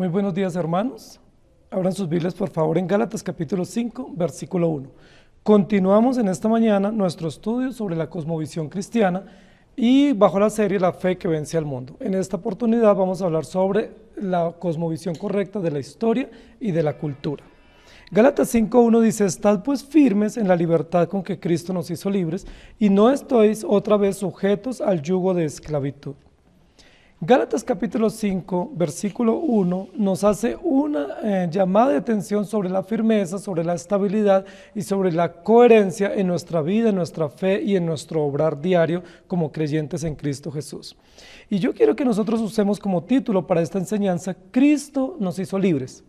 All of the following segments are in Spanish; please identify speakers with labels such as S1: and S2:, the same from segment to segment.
S1: Muy buenos días, hermanos. Abran sus Biblias, por favor, en Gálatas capítulo 5, versículo 1. Continuamos en esta mañana nuestro estudio sobre la cosmovisión cristiana y bajo la serie La fe que vence al mundo. En esta oportunidad vamos a hablar sobre la cosmovisión correcta de la historia y de la cultura. Gálatas 5.1 dice: Estad pues firmes en la libertad con que Cristo nos hizo libres y no estéis otra vez sujetos al yugo de esclavitud. Gálatas capítulo 5, versículo 1 nos hace una llamada de atención sobre la firmeza, sobre la estabilidad y sobre la coherencia en nuestra vida, en nuestra fe y en nuestro obrar diario como creyentes en Cristo Jesús. Y yo quiero que nosotros usemos como título para esta enseñanza: Cristo nos hizo libres.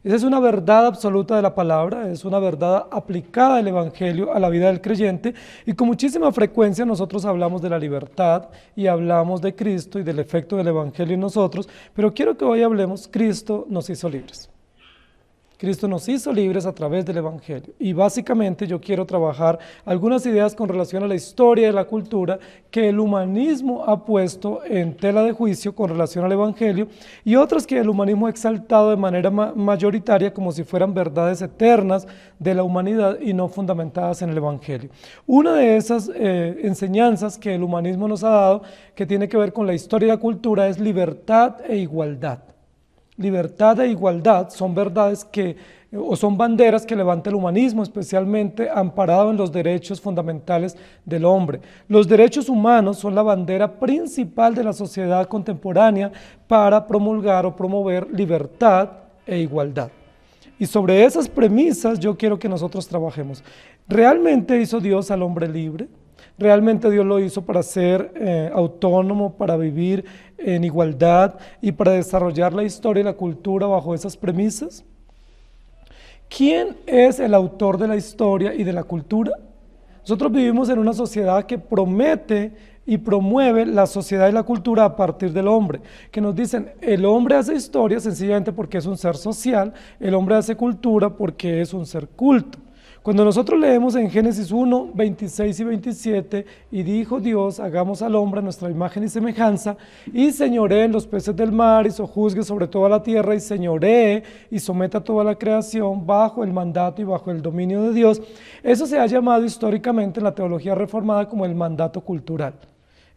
S1: Esa es una verdad absoluta de la palabra, es una verdad aplicada del Evangelio a la vida del creyente, y con muchísima frecuencia nosotros hablamos de la libertad y hablamos de Cristo y del efecto del Evangelio en nosotros, pero quiero que hoy hablemos: Cristo nos hizo libres. Cristo nos hizo libres a través del Evangelio, y básicamente yo quiero trabajar algunas ideas con relación a la historia y la cultura que el humanismo ha puesto en tela de juicio con relación al Evangelio, y otras que el humanismo ha exaltado de manera mayoritaria como si fueran verdades eternas de la humanidad y no fundamentadas en el Evangelio. Una de esas enseñanzas que el humanismo nos ha dado, que tiene que ver con la historia y la cultura, es libertad e igualdad. Libertad e igualdad son verdades o son banderas que levanta el humanismo, especialmente amparado en los derechos fundamentales del hombre. Los derechos humanos son la bandera principal de la sociedad contemporánea para promulgar o promover libertad e igualdad. Y sobre esas premisas yo quiero que nosotros trabajemos. ¿Realmente hizo Dios al hombre libre? ¿Realmente Dios lo hizo para ser autónomo, para vivir en igualdad y para desarrollar la historia y la cultura bajo esas premisas? ¿Quién es el autor de la historia y de la cultura? Nosotros vivimos en una sociedad que promete y promueve la sociedad y la cultura a partir del hombre, que nos dicen: el hombre hace historia sencillamente porque es un ser social, el hombre hace cultura porque es un ser culto. Cuando nosotros leemos en Génesis 1, 26 y 27, y dijo Dios: hagamos al hombre a nuestra imagen y semejanza, y señoree en los peces del mar, y sojuzgue sobre toda la tierra, y señoree y someta toda la creación bajo el mandato y bajo el dominio de Dios. Eso se ha llamado históricamente en la teología reformada como el mandato cultural.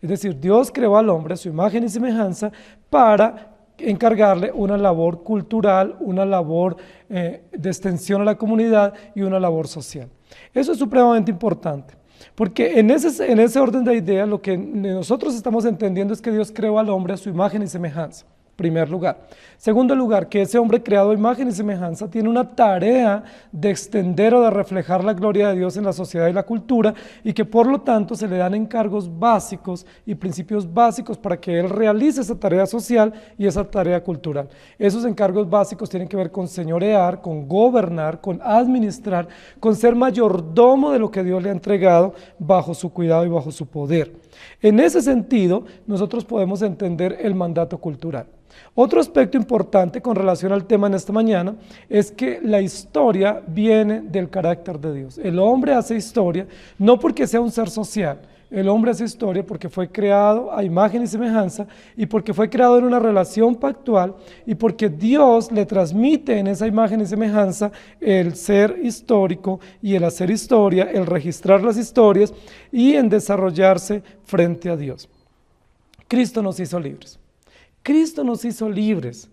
S1: Es decir, Dios creó al hombre a su imagen y semejanza para encargarle una labor cultural, una labor de extensión a la comunidad y una labor social. Eso es supremamente importante, porque en ese orden de ideas lo que nosotros estamos entendiendo es que Dios creó al hombre a su imagen y semejanza. Primer lugar. Segundo lugar, que ese hombre creado a imagen y semejanza tiene una tarea de extender o de reflejar la gloria de Dios en la sociedad y la cultura, y que por lo tanto se le dan encargos básicos y principios básicos para que él realice esa tarea social y esa tarea cultural. Esos encargos básicos tienen que ver con señorear, con gobernar, con administrar, con ser mayordomo de lo que Dios le ha entregado bajo su cuidado y bajo su poder. En ese sentido, nosotros podemos entender el mandato cultural. Otro aspecto importante con relación al tema en esta mañana es que la historia viene del carácter de Dios. El hombre hace historia no porque sea un ser social, el hombre hace historia porque fue creado a imagen y semejanza, y porque fue creado en una relación pactual, y porque Dios le transmite en esa imagen y semejanza el ser histórico y el hacer historia, el registrar las historias y en desarrollarse frente a Dios. Cristo nos hizo libres. Cristo nos hizo libres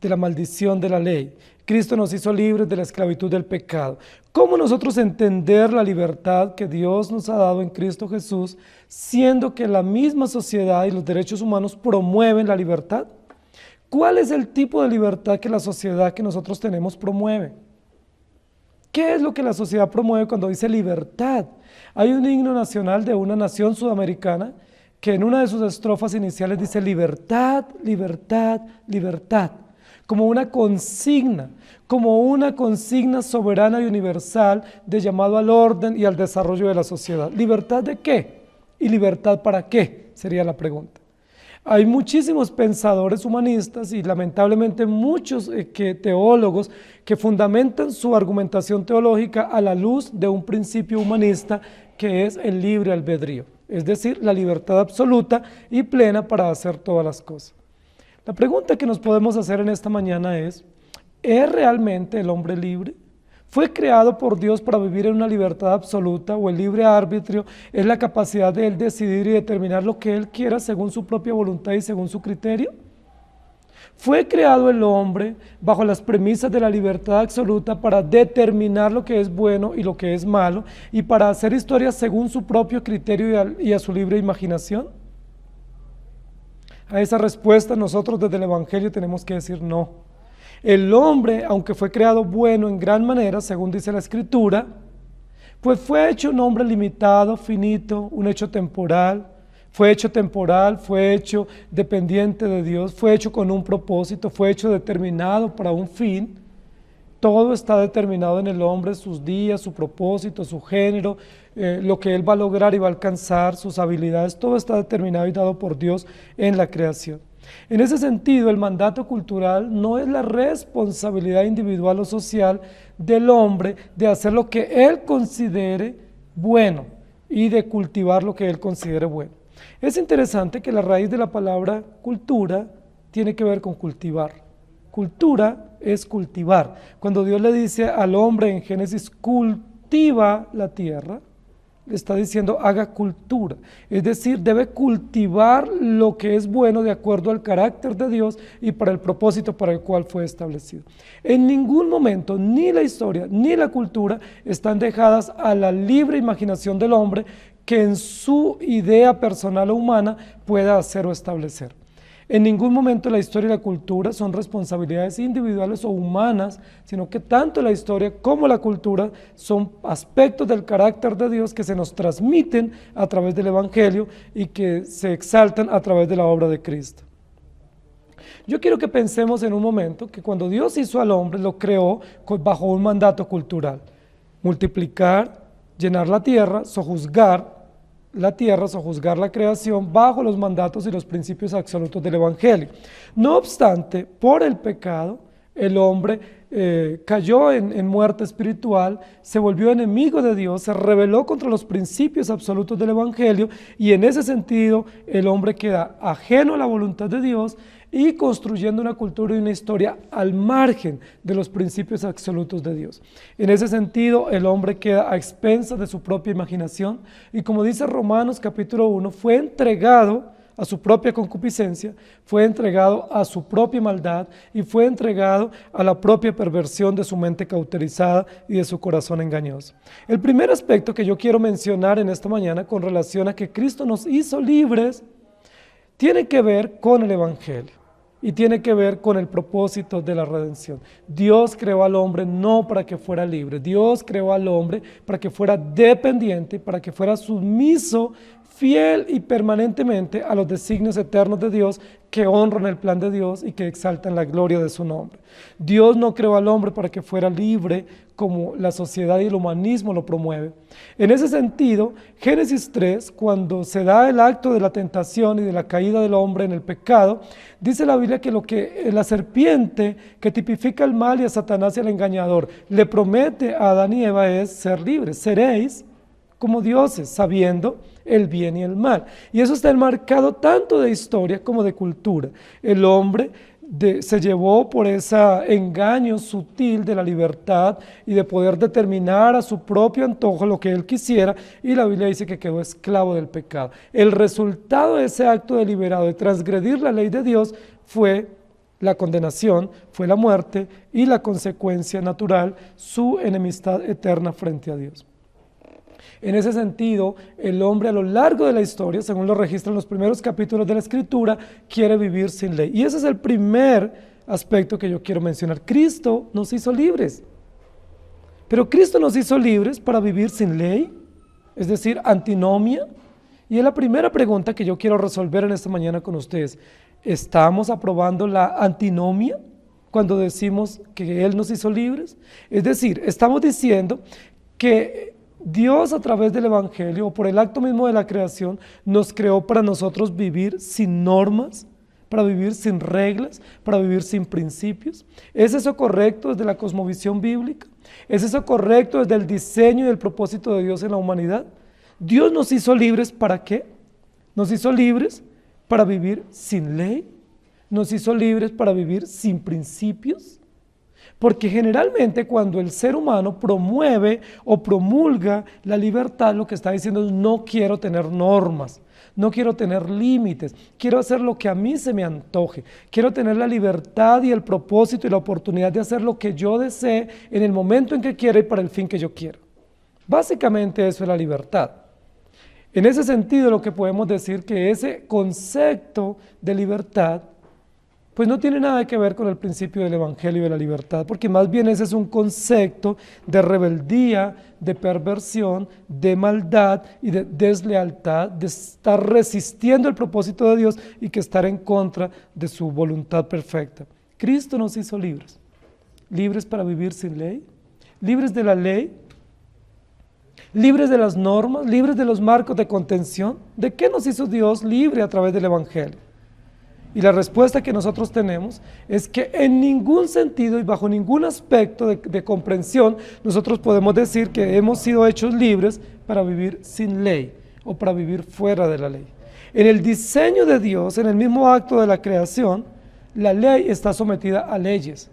S1: de la maldición de la ley. Cristo nos hizo libres de la esclavitud del pecado. ¿Cómo nosotros entender la libertad que Dios nos ha dado en Cristo Jesús, siendo que la misma sociedad y los derechos humanos promueven la libertad? ¿Cuál es el tipo de libertad que la sociedad que nosotros tenemos promueve? ¿Qué es lo que la sociedad promueve cuando dice libertad? Hay un himno nacional de una nación sudamericana que en una de sus estrofas iniciales dice: libertad, libertad, libertad, como una consigna soberana y universal de llamado al orden y al desarrollo de la sociedad. ¿Libertad de qué? ¿Y libertad para qué? Sería la pregunta. Hay muchísimos pensadores humanistas y lamentablemente muchos teólogos que fundamentan su argumentación teológica a la luz de un principio humanista que es el libre albedrío, es decir, la libertad absoluta y plena para hacer todas las cosas. La pregunta que nos podemos hacer en esta mañana es realmente el hombre libre? ¿Fue creado por Dios para vivir en una libertad absoluta o el libre arbitrio es la capacidad de él decidir y determinar lo que él quiera según su propia voluntad y según su criterio? ¿Fue creado el hombre bajo las premisas de la libertad absoluta para determinar lo que es bueno y lo que es malo y para hacer historias según su propio criterio y a su libre imaginación? A esa respuesta nosotros desde el Evangelio tenemos que decir no. El hombre, aunque fue creado bueno en gran manera, según dice la Escritura, pues fue hecho un hombre limitado, finito, un hecho temporal, fue hecho dependiente de Dios, fue hecho con un propósito, fue hecho determinado para un fin. Todo está determinado en el hombre, sus días, su propósito, su género, lo que él va a lograr y va a alcanzar, sus habilidades, todo está determinado y dado por Dios en la creación. En ese sentido, el mandato cultural no es la responsabilidad individual o social del hombre de hacer lo que él considere bueno y de cultivar lo que él considere bueno. Es interesante que la raíz de la palabra cultura tiene que ver con cultivar. Cultura es cultivar. Cuando Dios le dice al hombre en Génesis, cultiva la tierra, le está diciendo haga cultura, es decir, debe cultivar lo que es bueno de acuerdo al carácter de Dios y para el propósito para el cual fue establecido. En ningún momento, ni la historia ni la cultura están dejadas a la libre imaginación del hombre que en su idea personal o humana pueda hacer o establecer. En ningún momento la historia y la cultura son responsabilidades individuales o humanas, sino que tanto la historia como la cultura son aspectos del carácter de Dios que se nos transmiten a través del Evangelio y que se exaltan a través de la obra de Cristo. Yo quiero que pensemos en un momento que cuando Dios hizo al hombre, lo creó bajo un mandato cultural: multiplicar, llenar la tierra, sojuzgar la creación bajo los mandatos y los principios absolutos del Evangelio. No obstante, por el pecado, el hombre cayó en muerte espiritual, se volvió enemigo de Dios, se rebeló contra los principios absolutos del Evangelio y en ese sentido el hombre queda ajeno a la voluntad de Dios y construyendo una cultura y una historia al margen de los principios absolutos de Dios. En ese sentido, el hombre queda a expensas de su propia imaginación y, como dice Romanos capítulo 1, fue entregado a su propia concupiscencia, fue entregado a su propia maldad y fue entregado a la propia perversión de su mente cauterizada y de su corazón engañoso. El primer aspecto que yo quiero mencionar en esta mañana con relación a que Cristo nos hizo libres tiene que ver con el Evangelio y tiene que ver con el propósito de la redención. Dios creó al hombre no para que fuera libre, Dios creó al hombre para que fuera dependiente, para que fuera sumiso, fiel y permanentemente a los designios eternos de Dios que honran el plan de Dios y que exaltan la gloria de su nombre. Dios no creó al hombre para que fuera libre como la sociedad y el humanismo lo promueve. En ese sentido, Génesis 3, cuando se da el acto de la tentación y de la caída del hombre en el pecado, dice la Biblia que lo que la serpiente que tipifica el mal y a Satanás y al engañador le promete a Adán y Eva es ser libres, seréis como dioses, sabiendo el bien y el mal. Y eso está enmarcado tanto de historia como de cultura. El hombre se llevó por ese engaño sutil de la libertad y de poder determinar a su propio antojo lo que él quisiera, y la Biblia dice que quedó esclavo del pecado. El resultado de ese acto deliberado de transgredir la ley de Dios fue la condenación, fue la muerte y la consecuencia natural, su enemistad eterna frente a Dios. En ese sentido, el hombre a lo largo de la historia, según lo registran los primeros capítulos de la Escritura, quiere vivir sin ley. Y ese es el primer aspecto que yo quiero mencionar. Cristo nos hizo libres. Pero Cristo nos hizo libres para vivir sin ley, es decir, antinomia. Y es la primera pregunta que yo quiero resolver en esta mañana con ustedes. ¿Estamos aprobando la antinomia cuando decimos que Él nos hizo libres? Es decir, estamos diciendo que Dios, a través del Evangelio o por el acto mismo de la creación, nos creó para nosotros vivir sin normas, para vivir sin reglas, para vivir sin principios. ¿Es eso correcto desde la cosmovisión bíblica? ¿Es eso correcto desde el diseño y el propósito de Dios en la humanidad? Dios nos hizo libres ¿para qué? Nos hizo libres para vivir sin ley. nos hizo libres para vivir sin principios. Porque generalmente cuando el ser humano promueve o promulga la libertad, lo que está diciendo es: no quiero tener normas, no quiero tener límites, quiero hacer lo que a mí se me antoje, quiero tener la libertad y el propósito y la oportunidad de hacer lo que yo desee en el momento en que quiera y para el fin que yo quiera. Básicamente eso es la libertad. En ese sentido, lo que podemos decir que ese concepto de libertad pues no tiene nada que ver con el principio del Evangelio de la libertad, porque más bien ese es un concepto de rebeldía, de perversión, de maldad y de deslealtad, de estar resistiendo el propósito de Dios y que estar en contra de su voluntad perfecta. Cristo nos hizo libres, libres para vivir sin ley, libres de la ley, libres de las normas, libres de los marcos de contención. ¿De qué nos hizo Dios libre a través del Evangelio? Y la respuesta que nosotros tenemos es que en ningún sentido y bajo ningún aspecto de comprensión nosotros podemos decir que hemos sido hechos libres para vivir sin ley o para vivir fuera de la ley. En el diseño de Dios, en el mismo acto de la creación, la ley está sometida a leyes.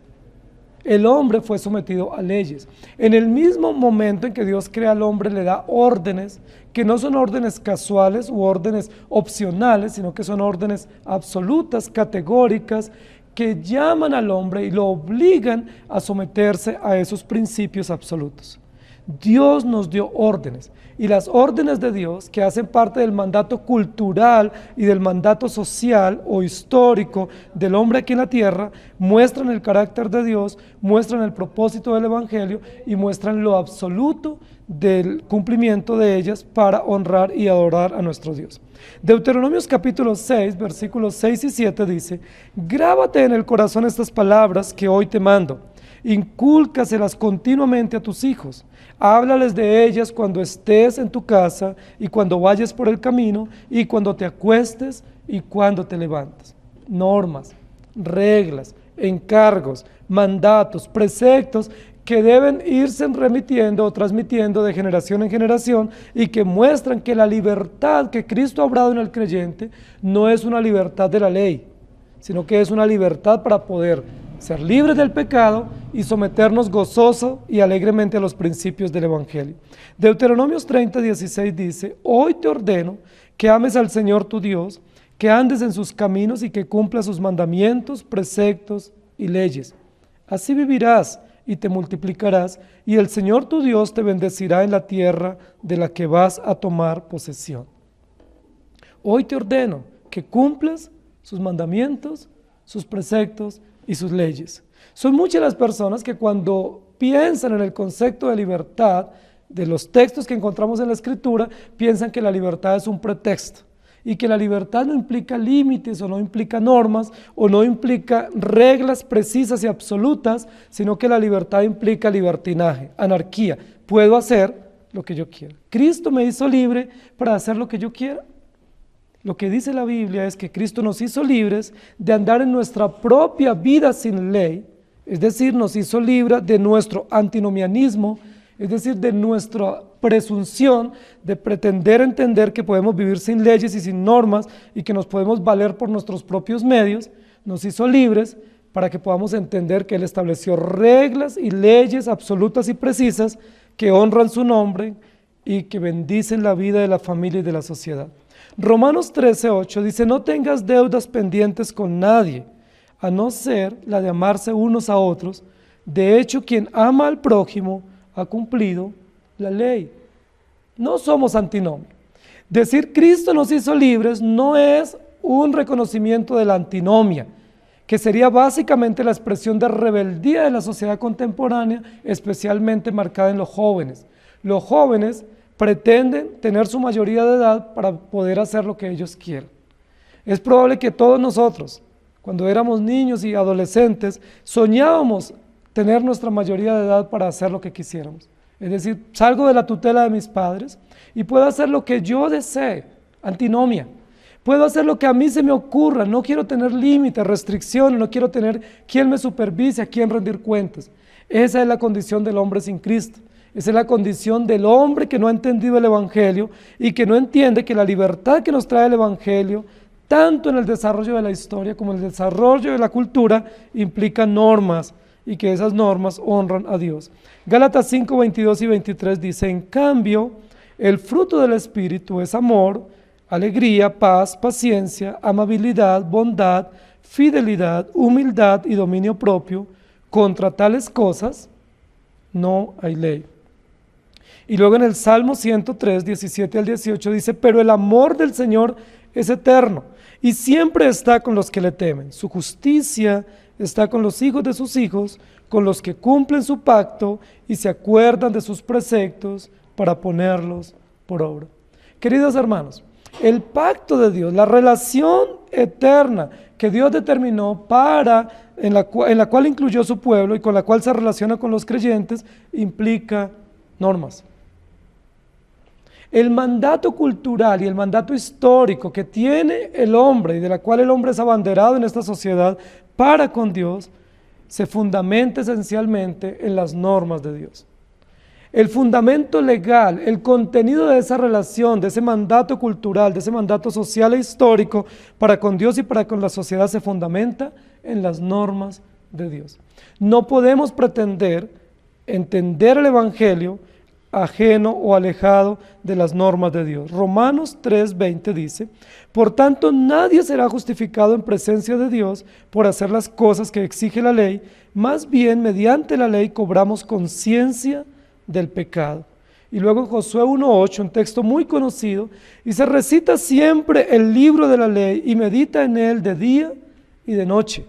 S1: El hombre fue sometido a leyes. En el mismo momento en que Dios crea al hombre, le da órdenes que no son órdenes casuales u órdenes opcionales, sino que son órdenes absolutas, categóricas, que llaman al hombre y lo obligan a someterse a esos principios absolutos. Dios nos dio órdenes, y las órdenes de Dios, que hacen parte del mandato cultural y del mandato social o histórico del hombre aquí en la tierra, muestran el carácter de Dios, muestran el propósito del Evangelio y muestran lo absoluto del cumplimiento de ellas para honrar y adorar a nuestro Dios. Deuteronomios capítulo 6, versículos 6 y 7 dice: grábate en el corazón estas palabras que hoy te mando, incúlcaselas continuamente a tus hijos, háblales de ellas cuando estés en tu casa y cuando vayas por el camino y cuando te acuestes y cuando te levantes. Normas, reglas, encargos, mandatos, preceptos que deben irse remitiendo o transmitiendo de generación en generación y que muestran que la libertad que Cristo ha obrado en el creyente no es una libertad de la ley, sino que es una libertad para poder ser libres del pecado y someternos gozoso y alegremente a los principios del Evangelio. Deuteronomios 30:16 dice: hoy te ordeno que ames al Señor tu Dios, que andes en sus caminos y que cumplas sus mandamientos, preceptos y leyes. Así vivirás y te multiplicarás, y el Señor tu Dios te bendecirá en la tierra de la que vas a tomar posesión. Hoy te ordeno que cumplas sus mandamientos, sus preceptos y sus leyes. Son muchas las personas que cuando piensan en el concepto de libertad, de los textos que encontramos en la Escritura, piensan que la libertad es un pretexto y que la libertad no implica límites o no implica normas o no implica reglas precisas y absolutas, sino que la libertad implica libertinaje, anarquía. Puedo hacer lo que yo quiera. Cristo me hizo libre para hacer lo que yo quiera. Lo que dice la Biblia es que Cristo nos hizo libres de andar en nuestra propia vida sin ley, es decir, nos hizo libres de nuestro antinomianismo, es decir, de nuestra presunción de pretender entender que podemos vivir sin leyes y sin normas y que nos podemos valer por nuestros propios medios. Nos hizo libres para que podamos entender que Él estableció reglas y leyes absolutas y precisas que honran su nombre y que bendicen la vida de la familia y de la sociedad. Romanos 13:8 dice: no tengas deudas pendientes con nadie, a no ser la de amarse unos a otros. De hecho, quien ama al prójimo ha cumplido la ley. No somos antinomio. Decir Cristo nos hizo libres no es un reconocimiento de la antinomia, que sería básicamente la expresión de rebeldía de la sociedad contemporánea, especialmente marcada en los jóvenes. Los jóvenes pretenden tener su mayoría de edad para poder hacer lo que ellos quieran. Es probable que todos nosotros, cuando éramos niños y adolescentes, soñábamos tener nuestra mayoría de edad para hacer lo que quisiéramos. Es decir, salgo de la tutela de mis padres y puedo hacer lo que yo desee, antinomia. Puedo hacer lo que a mí se me ocurra, no quiero tener límites, restricciones, no quiero tener quien me supervise, a quien rendir cuentas. Esa es la condición del hombre sin Cristo. Esa es la condición del hombre que no ha entendido el Evangelio y que no entiende que la libertad que nos trae el Evangelio tanto en el desarrollo de la historia como en el desarrollo de la cultura, implica normas y que esas normas honran a Dios. Gálatas 5, 22 y 23 dice: en cambio, el fruto del Espíritu es amor, alegría, paz, paciencia, amabilidad, bondad, fidelidad, humildad y dominio propio. Contra tales cosas no hay ley. Y luego en el Salmo 103, 17 al 18 dice: pero el amor del Señor es eterno y siempre está con los que le temen. Su justicia está con los hijos de sus hijos, con los que cumplen su pacto y se acuerdan de sus preceptos para ponerlos por obra. Queridos hermanos, el pacto de Dios, la relación eterna que Dios determinó en la cual incluyó su pueblo y con la cual se relaciona con los creyentes, implica normas. El mandato cultural y el mandato histórico que tiene el hombre y de la cual el hombre es abanderado en esta sociedad para con Dios, se fundamenta esencialmente en las normas de Dios. El fundamento legal, el contenido de esa relación, de ese mandato cultural, de ese mandato social e histórico para con Dios y para con la sociedad se fundamenta en las normas de Dios. No podemos pretender entender el Evangelio ajeno o alejado de las normas de Dios. Romanos 3:20 dice: por tanto, nadie será justificado en presencia de Dios por hacer las cosas que exige la ley, más bien mediante la ley cobramos conciencia del pecado. Y luego en Josué 1:8, un texto muy conocido, y se recita siempre el libro de la ley y medita en él de día y de noche.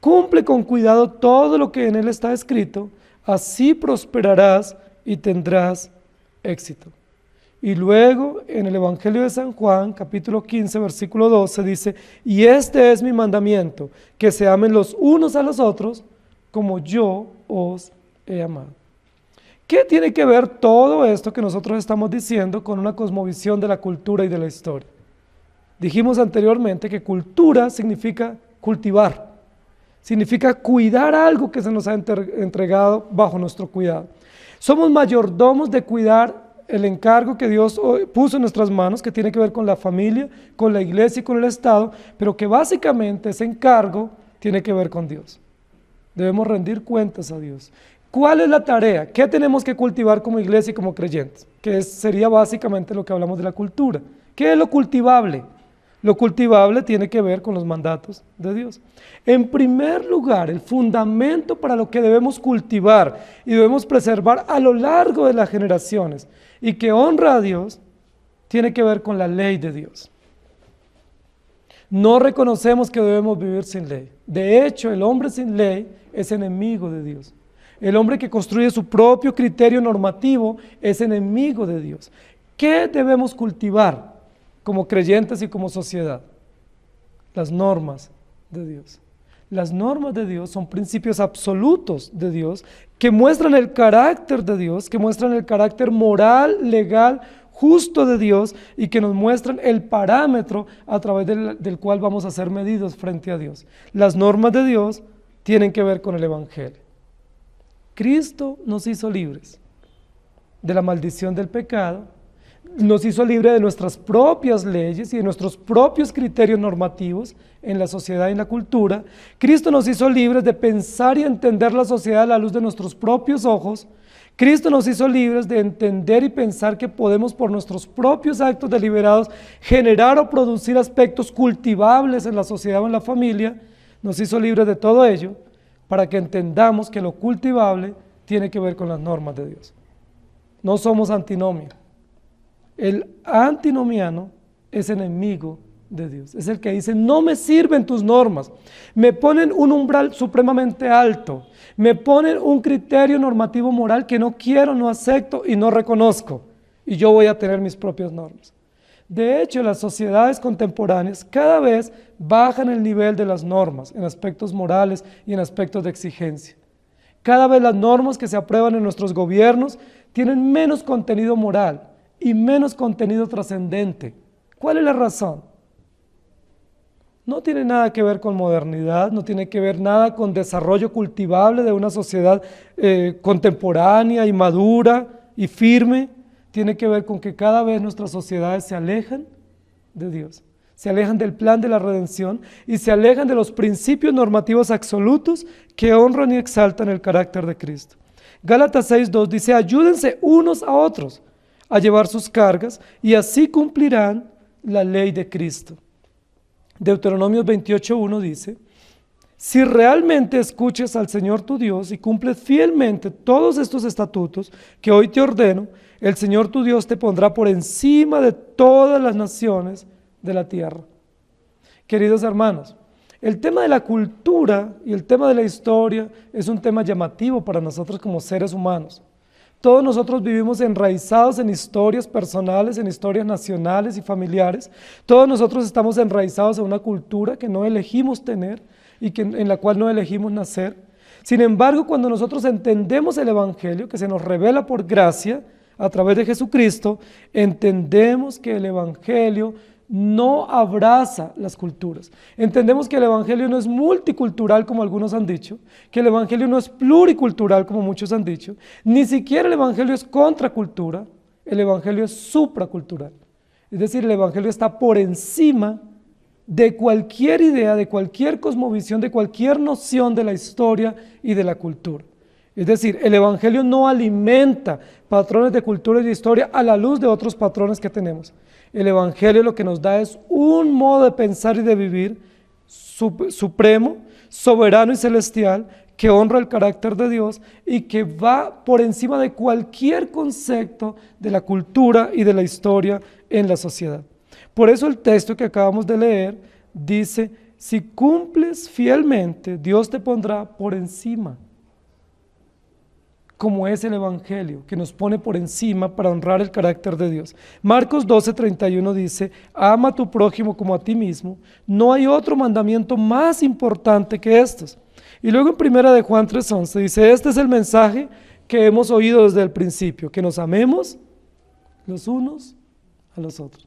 S1: Cumple con cuidado todo lo que en él está escrito, así prosperarás y tendrás éxito. Y luego en el Evangelio de San Juan, capítulo 15, versículo 12, dice: y este es mi mandamiento, que se amen los unos a los otros como yo os he amado. ¿Qué tiene que ver todo esto que nosotros estamos diciendo con una cosmovisión de la cultura y de la historia? Dijimos anteriormente que cultura significa cultivar, significa cuidar algo que se nos ha entregado bajo nuestro cuidado. Somos mayordomos de cuidar el encargo que Dios puso en nuestras manos, que tiene que ver con la familia, con la iglesia y con el Estado, pero que básicamente ese encargo tiene que ver con Dios. Debemos rendir cuentas a Dios. ¿Cuál es la tarea? ¿Qué tenemos que cultivar como iglesia y como creyentes? Sería básicamente lo que hablamos de la cultura. ¿Qué es lo cultivable? Lo cultivable tiene que ver con los mandatos de Dios. En primer lugar, el fundamento para lo que debemos cultivar y debemos preservar a lo largo de las generaciones y que honra a Dios, tiene que ver con la ley de Dios. No reconocemos que debemos vivir sin ley. De hecho, el hombre sin ley es enemigo de Dios. El hombre que construye su propio criterio normativo es enemigo de Dios. ¿Qué debemos cultivar como creyentes y como sociedad? Las normas de Dios. Las normas de Dios son principios absolutos de Dios que muestran el carácter de Dios, que muestran el carácter moral, legal, justo de Dios y que nos muestran el parámetro a través del cual vamos a ser medidos frente a Dios. Las normas de Dios tienen que ver con el Evangelio. Cristo nos hizo libres de la maldición del pecado, nos hizo libres de nuestras propias leyes y de nuestros propios criterios normativos en la sociedad y en la cultura. Cristo nos hizo libres de pensar y entender la sociedad a la luz de nuestros propios ojos. Cristo nos hizo libres de entender y pensar que podemos por nuestros propios actos deliberados generar o producir aspectos cultivables en la sociedad o en la familia. Nos hizo libres de todo ello para que entendamos que lo cultivable tiene que ver con las normas de Dios. No somos antinomia. El antinomiano es enemigo de Dios. Es el que dice: no me sirven tus normas. Me ponen un umbral supremamente alto. Me ponen un criterio normativo moral que no quiero, no acepto y no reconozco. Y yo voy a tener mis propias normas. De hecho, las sociedades contemporáneas cada vez bajan el nivel de las normas en aspectos morales y en aspectos de exigencia. Cada vez las normas que se aprueban en nuestros gobiernos tienen menos contenido moral y menos contenido trascendente. ¿Cuál es la razón? No tiene nada que ver con modernidad, no tiene que ver nada con desarrollo cultivable de una sociedad contemporánea y madura y firme. Tiene que ver con que cada vez nuestras sociedades se alejan de Dios, se alejan del plan de la redención y se alejan de los principios normativos absolutos que honran y exaltan el carácter de Cristo. Gálatas 6:2 dice, ayúdense unos a otros a llevar sus cargas y así cumplirán la ley de Cristo. Deuteronomios 28:1 dice, si realmente escuchas al Señor tu Dios y cumples fielmente todos estos estatutos que hoy te ordeno, el Señor tu Dios te pondrá por encima de todas las naciones de la tierra. Queridos hermanos, el tema de la cultura y el tema de la historia es un tema llamativo para nosotros como seres humanos. Todos nosotros vivimos enraizados en historias personales, en historias nacionales y familiares. Todos nosotros estamos enraizados en una cultura que no elegimos tener y en la cual no elegimos nacer. Sin embargo, cuando nosotros entendemos el Evangelio, que se nos revela por gracia a través de Jesucristo, entendemos que el Evangelio no abraza las culturas. Entendemos que el Evangelio no es multicultural como algunos han dicho, que el Evangelio no es pluricultural como muchos han dicho, ni siquiera el Evangelio es contracultura, el Evangelio es supracultural. Es decir, el Evangelio está por encima de cualquier idea, de cualquier cosmovisión, de cualquier noción de la historia y de la cultura. Es decir, el Evangelio no alimenta patrones de cultura y de historia a la luz de otros patrones que tenemos. El Evangelio lo que nos da es un modo de pensar y de vivir supremo, soberano y celestial, que honra el carácter de Dios y que va por encima de cualquier concepto de la cultura y de la historia en la sociedad. Por eso el texto que acabamos de leer dice, si cumples fielmente, Dios te pondrá por encima. Como es el Evangelio, que nos pone por encima para honrar el carácter de Dios. Marcos 12:31 dice, ama a tu prójimo como a ti mismo. No hay otro mandamiento más importante que estos. Y luego en 1 de Juan 3:11 dice, este es el mensaje que hemos oído desde el principio, que nos amemos los unos a los otros.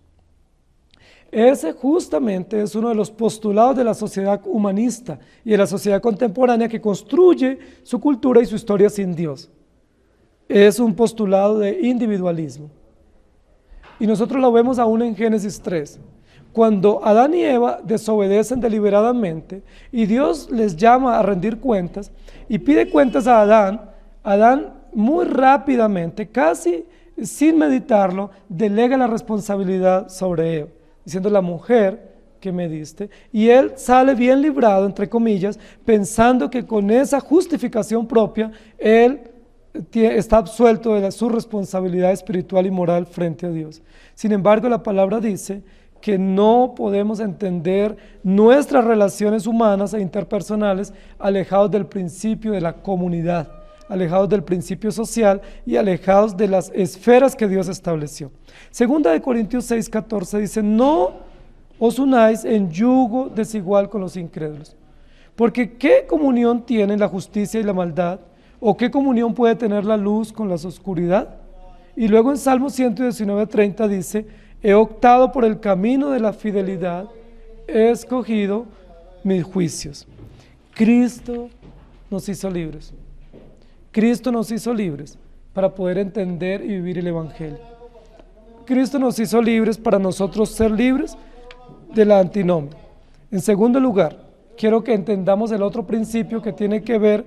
S1: Ese justamente es uno de los postulados de la sociedad humanista y de la sociedad contemporánea que construye su cultura y su historia sin Dios. Es un postulado de individualismo. Y nosotros lo vemos aún en Génesis 3. Cuando Adán y Eva desobedecen deliberadamente y Dios les llama a rendir cuentas y pide cuentas a Adán, Adán muy rápidamente, casi sin meditarlo, delega la responsabilidad sobre Eva, diciendo la mujer que me diste, y él sale bien librado, entre comillas, pensando que con esa justificación propia, él está absuelto de su responsabilidad espiritual y moral frente a Dios. Sin embargo, la palabra dice que no podemos entender nuestras relaciones humanas e interpersonales alejados del principio de la comunidad, alejados del principio social y alejados de las esferas que Dios estableció. Segunda de Corintios 6:14 dice, no os unáis en yugo desigual con los incrédulos, porque ¿qué comunión tienen la justicia y la maldad? ¿O qué comunión puede tener la luz con la oscuridad? Y luego en Salmo 119:30 dice, he optado por el camino de la fidelidad, he escogido mis juicios. Cristo nos hizo libres. Cristo nos hizo libres para poder entender y vivir el Evangelio. Cristo nos hizo libres para nosotros ser libres de la antinomia. En segundo lugar, quiero que entendamos el otro principio que tiene que ver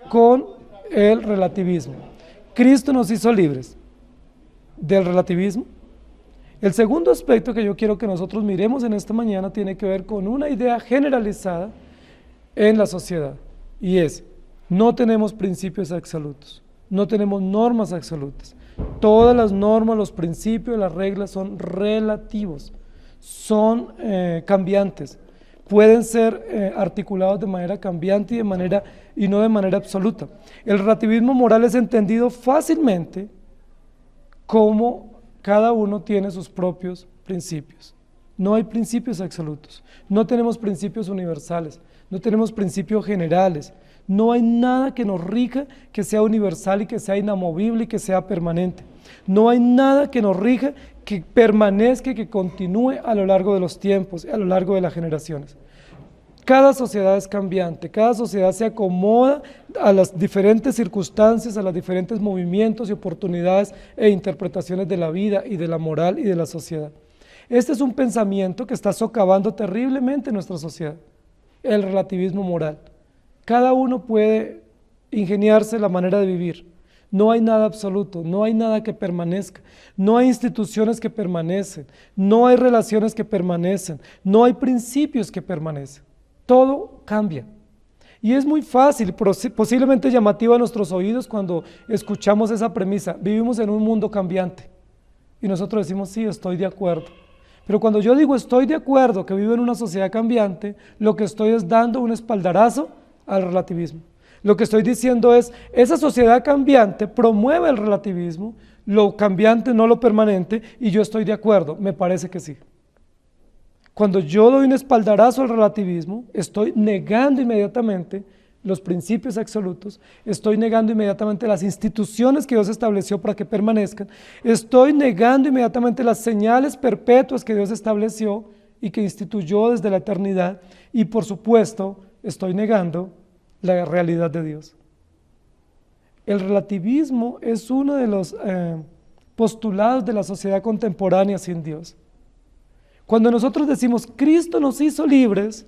S1: con el relativismo. Cristo nos hizo libres del relativismo. El segundo aspecto que yo quiero que nosotros miremos en esta mañana tiene que ver con una idea generalizada en la sociedad, y es, no tenemos principios absolutos, no tenemos normas absolutas. Todas las normas, los principios, las reglas son relativos, son cambiantes, pueden ser articulados de manera cambiante y no de manera absoluta. El relativismo moral es entendido fácilmente como cada uno tiene sus propios principios. No hay principios absolutos, no tenemos principios universales, no tenemos principios generales, no hay nada que nos rija que sea universal y que sea inamovible y que sea permanente. No hay nada que nos rija que permanezca y que continúe a lo largo de los tiempos, a lo largo de las generaciones. Cada sociedad es cambiante, cada sociedad se acomoda a las diferentes circunstancias, a los diferentes movimientos y oportunidades e interpretaciones de la vida y de la moral y de la sociedad. Este es un pensamiento que está socavando terriblemente nuestra sociedad, el relativismo moral. Cada uno puede ingeniarse la manera de vivir. No hay nada absoluto, no hay nada que permanezca, no hay instituciones que permanecen, no hay relaciones que permanecen, no hay principios que permanecen. Todo cambia. Y es muy fácil, posiblemente llamativa a nuestros oídos cuando escuchamos esa premisa. Vivimos en un mundo cambiante. Y nosotros decimos, sí, estoy de acuerdo. Pero cuando yo digo estoy de acuerdo que vivo en una sociedad cambiante, lo que estoy es dando un espaldarazo al relativismo. Lo que estoy diciendo es, esa sociedad cambiante promueve el relativismo, lo cambiante, no lo permanente, y yo estoy de acuerdo, me parece que sí. Cuando yo doy un espaldarazo al relativismo, estoy negando inmediatamente los principios absolutos, estoy negando inmediatamente las instituciones que Dios estableció para que permanezcan, estoy negando inmediatamente las señales perpetuas que Dios estableció y que instituyó desde la eternidad, y por supuesto, estoy negando la realidad de Dios. El relativismo es uno de los postulados de la sociedad contemporánea sin Dios. Cuando nosotros decimos Cristo nos hizo libres,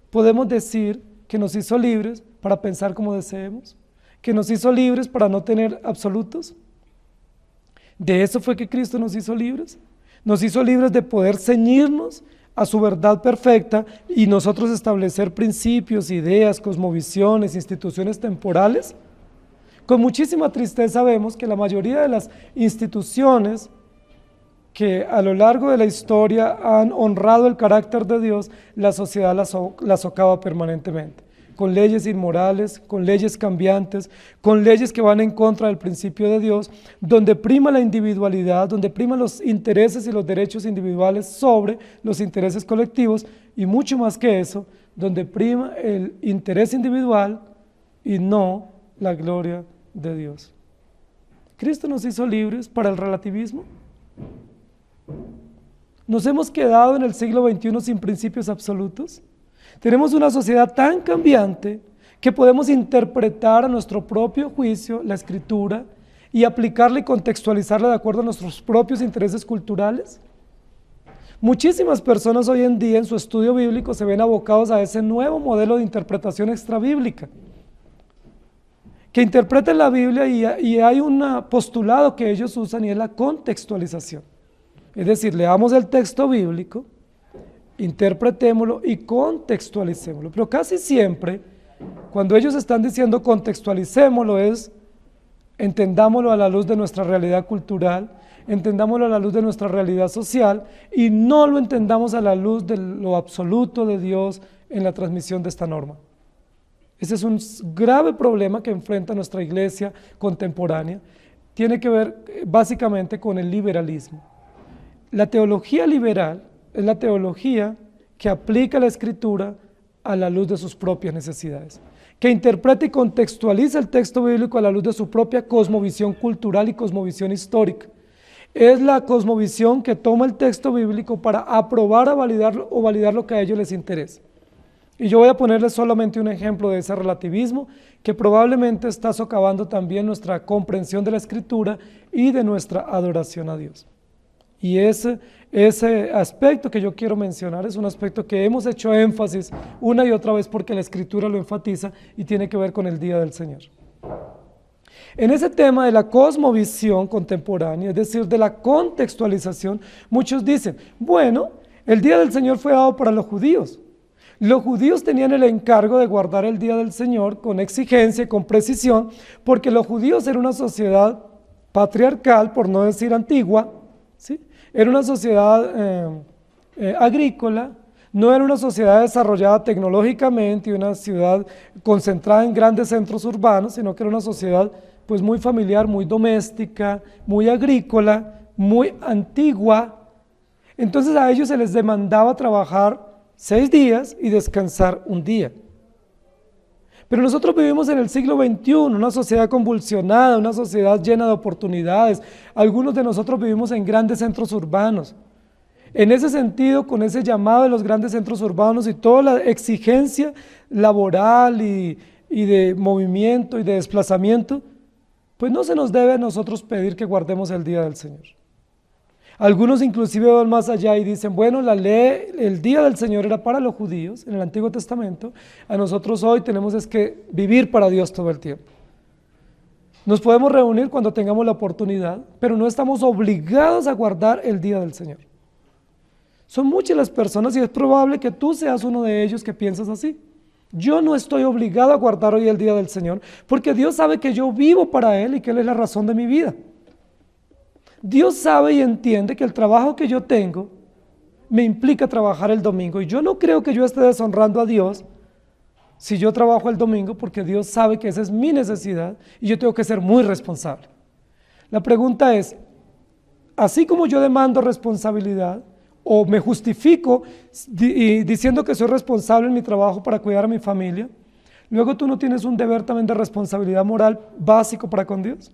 S1: podemos decir que nos hizo libres para pensar como deseemos, que nos hizo libres para no tener absolutos. De eso fue que Cristo nos hizo libres. Nos hizo libres de poder ceñirnos a su verdad perfecta y nosotros establecer principios, ideas, cosmovisiones, instituciones temporales. Con muchísima tristeza vemos que la mayoría de las instituciones que a lo largo de la historia han honrado el carácter de Dios, la sociedad la socava permanentemente, con leyes inmorales, con leyes cambiantes, con leyes que van en contra del principio de Dios, donde prima la individualidad, donde priman los intereses y los derechos individuales sobre los intereses colectivos, y mucho más que eso, donde prima el interés individual y no la gloria de Dios. ¿Cristo nos hizo libres para el relativismo? ¿Nos hemos quedado en el siglo XXI sin principios absolutos? Tenemos una sociedad tan cambiante que podemos interpretar a nuestro propio juicio la Escritura y aplicarla y contextualizarla de acuerdo a nuestros propios intereses culturales. Muchísimas personas hoy en día en su estudio bíblico se ven abocados a ese nuevo modelo de interpretación extrabíblica, que interpreten la Biblia y hay un postulado que ellos usan y es la contextualización. Es decir, leamos el texto bíblico, interpretémoslo y contextualicémoslo. Pero casi siempre, cuando ellos están diciendo contextualicémoslo, es entendámoslo a la luz de nuestra realidad cultural, entendámoslo a la luz de nuestra realidad social y no lo entendamos a la luz de lo absoluto de Dios en la transmisión de esta norma. Ese es un grave problema que enfrenta nuestra iglesia contemporánea. Tiene que ver básicamente con el liberalismo. La teología liberal es la teología que aplica la Escritura a la luz de sus propias necesidades, que interpreta y contextualiza el texto bíblico a la luz de su propia cosmovisión cultural y cosmovisión histórica. Es la cosmovisión que toma el texto bíblico para aprobar o validar lo que a ellos les interesa. Y yo voy a ponerles solamente un ejemplo de ese relativismo que probablemente está socavando también nuestra comprensión de la Escritura y de nuestra adoración a Dios. Y ese aspecto que yo quiero mencionar es un aspecto que hemos hecho énfasis una y otra vez porque la Escritura lo enfatiza y tiene que ver con el Día del Señor. En ese tema de la cosmovisión contemporánea, es decir, de la contextualización, muchos dicen, bueno, el Día del Señor fue dado para los judíos. Los judíos tenían el encargo de guardar el Día del Señor con exigencia y con precisión, porque los judíos eran una sociedad patriarcal, por no decir antigua, ¿sí? Era una sociedad agrícola, no era una sociedad desarrollada tecnológicamente y una ciudad concentrada en grandes centros urbanos, sino que era una sociedad pues muy familiar, muy doméstica, muy agrícola, muy antigua. Entonces a ellos se les demandaba trabajar 6 días y descansar un día. Pero nosotros vivimos en el siglo XXI, una sociedad convulsionada, una sociedad llena de oportunidades. Algunos de nosotros vivimos en grandes centros urbanos. En ese sentido, con ese llamado de los grandes centros urbanos y toda la exigencia laboral y de movimiento y de desplazamiento, pues no se nos debe a nosotros pedir que guardemos el Día del Señor. Algunos inclusive van más allá y dicen, bueno, la ley, el día del Señor era para los judíos en el Antiguo Testamento, a nosotros hoy tenemos es que vivir para Dios todo el tiempo. Nos podemos reunir cuando tengamos la oportunidad, pero no estamos obligados a guardar el día del Señor. Son muchas las personas y es probable que tú seas uno de ellos que piensas así. Yo no estoy obligado a guardar hoy el día del Señor, porque Dios sabe que yo vivo para Él y que Él es la razón de mi vida. Dios sabe y entiende que el trabajo que yo tengo me implica trabajar el domingo y yo no creo que yo esté deshonrando a Dios si yo trabajo el domingo, porque Dios sabe que esa es mi necesidad y yo tengo que ser muy responsable. La pregunta es, así como yo demando responsabilidad o me justifico diciendo que soy responsable en mi trabajo para cuidar a mi familia, luego tú no tienes un deber también de responsabilidad moral básico para con Dios.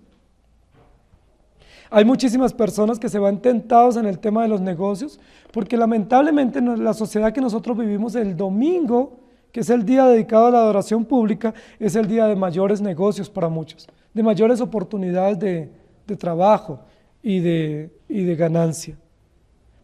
S1: Hay muchísimas personas que se van tentados en el tema de los negocios, porque lamentablemente en la sociedad que nosotros vivimos, el domingo, que es el día dedicado a la adoración pública, es el día de mayores negocios para muchos, de mayores oportunidades de trabajo y de ganancia.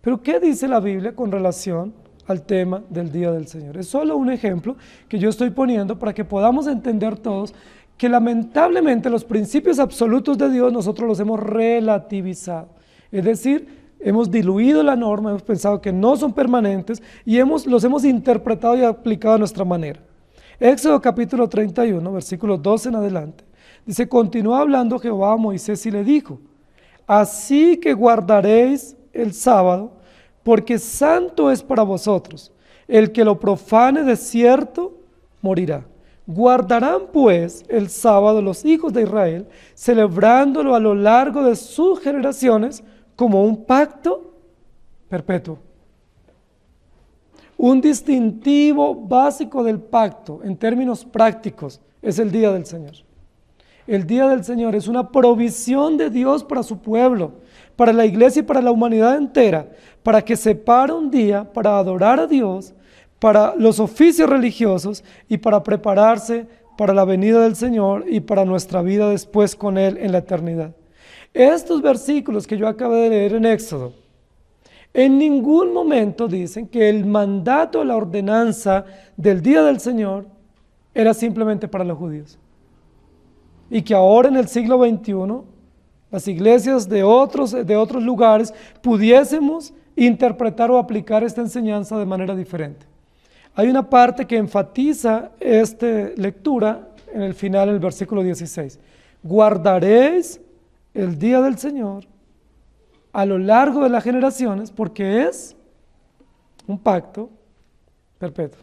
S1: Pero ¿qué dice la Biblia con relación al tema del día del Señor? Es solo un ejemplo que yo estoy poniendo para que podamos entender todos que lamentablemente los principios absolutos de Dios nosotros los hemos relativizado. Es decir, hemos diluido la norma, hemos pensado que no son permanentes y los hemos interpretado y aplicado a nuestra manera. Éxodo capítulo 31, versículos 12 en adelante, dice, continúa hablando Jehová a Moisés y le dijo, así que guardaréis el sábado, porque santo es para vosotros. El que lo profane de cierto morirá. Guardarán pues el sábado los hijos de Israel, celebrándolo a lo largo de sus generaciones como un pacto perpetuo. Un distintivo básico del pacto en términos prácticos es el día del Señor. El día del Señor es una provisión de Dios para su pueblo, para la iglesia y para la humanidad entera, para que separe un día para adorar a Dios, para los oficios religiosos y para prepararse para la venida del Señor y para nuestra vida después con Él en la eternidad. Estos versículos que yo acabé de leer en Éxodo, en ningún momento dicen que el mandato, la ordenanza del día del Señor era simplemente para los judíos. Y que ahora en el siglo XXI, las iglesias de otros lugares pudiésemos interpretar o aplicar esta enseñanza de manera diferente. Hay una parte que enfatiza esta lectura en el final del versículo 16. Guardaréis el día del Señor a lo largo de las generaciones porque es un pacto perpetuo.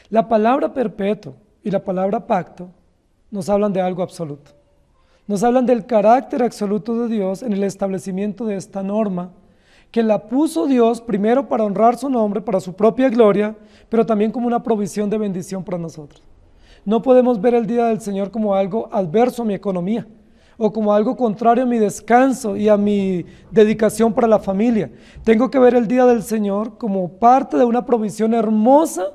S1: La palabra perpetuo y la palabra pacto nos hablan de algo absoluto. Nos hablan del carácter absoluto de Dios en el establecimiento de esta norma, que la puso Dios primero para honrar su nombre, para su propia gloria, pero también como una provisión de bendición para nosotros. No podemos ver el día del Señor como algo adverso a mi economía, o como algo contrario a mi descanso y a mi dedicación para la familia. Tengo que ver el día del Señor como parte de una provisión hermosa,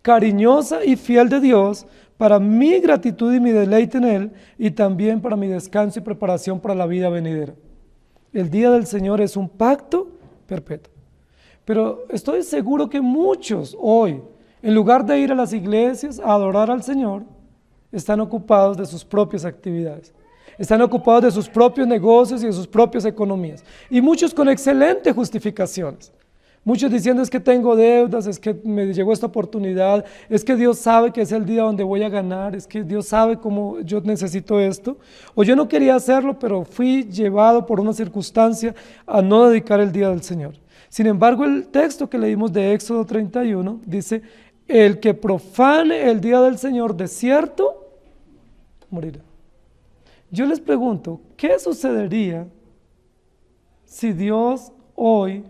S1: cariñosa y fiel de Dios para mi gratitud y mi deleite en Él, y también para mi descanso y preparación para la vida venidera. El día del Señor es un pacto perpetuo. Pero estoy seguro que muchos hoy, en lugar de ir a las iglesias a adorar al Señor, están ocupados de sus propias actividades. Están ocupados de sus propios negocios y de sus propias economías. Y muchos con excelentes justificaciones. Muchos diciendo es que tengo deudas, es que me llegó esta oportunidad, es que Dios sabe que es el día donde voy a ganar, es que Dios sabe cómo yo necesito esto. O yo no quería hacerlo, pero fui llevado por una circunstancia a no dedicar el día del Señor. Sin embargo, el texto que leímos de Éxodo 31 dice, el que profane el día del Señor de cierto, morirá. Yo les pregunto, ¿qué sucedería si Dios hoy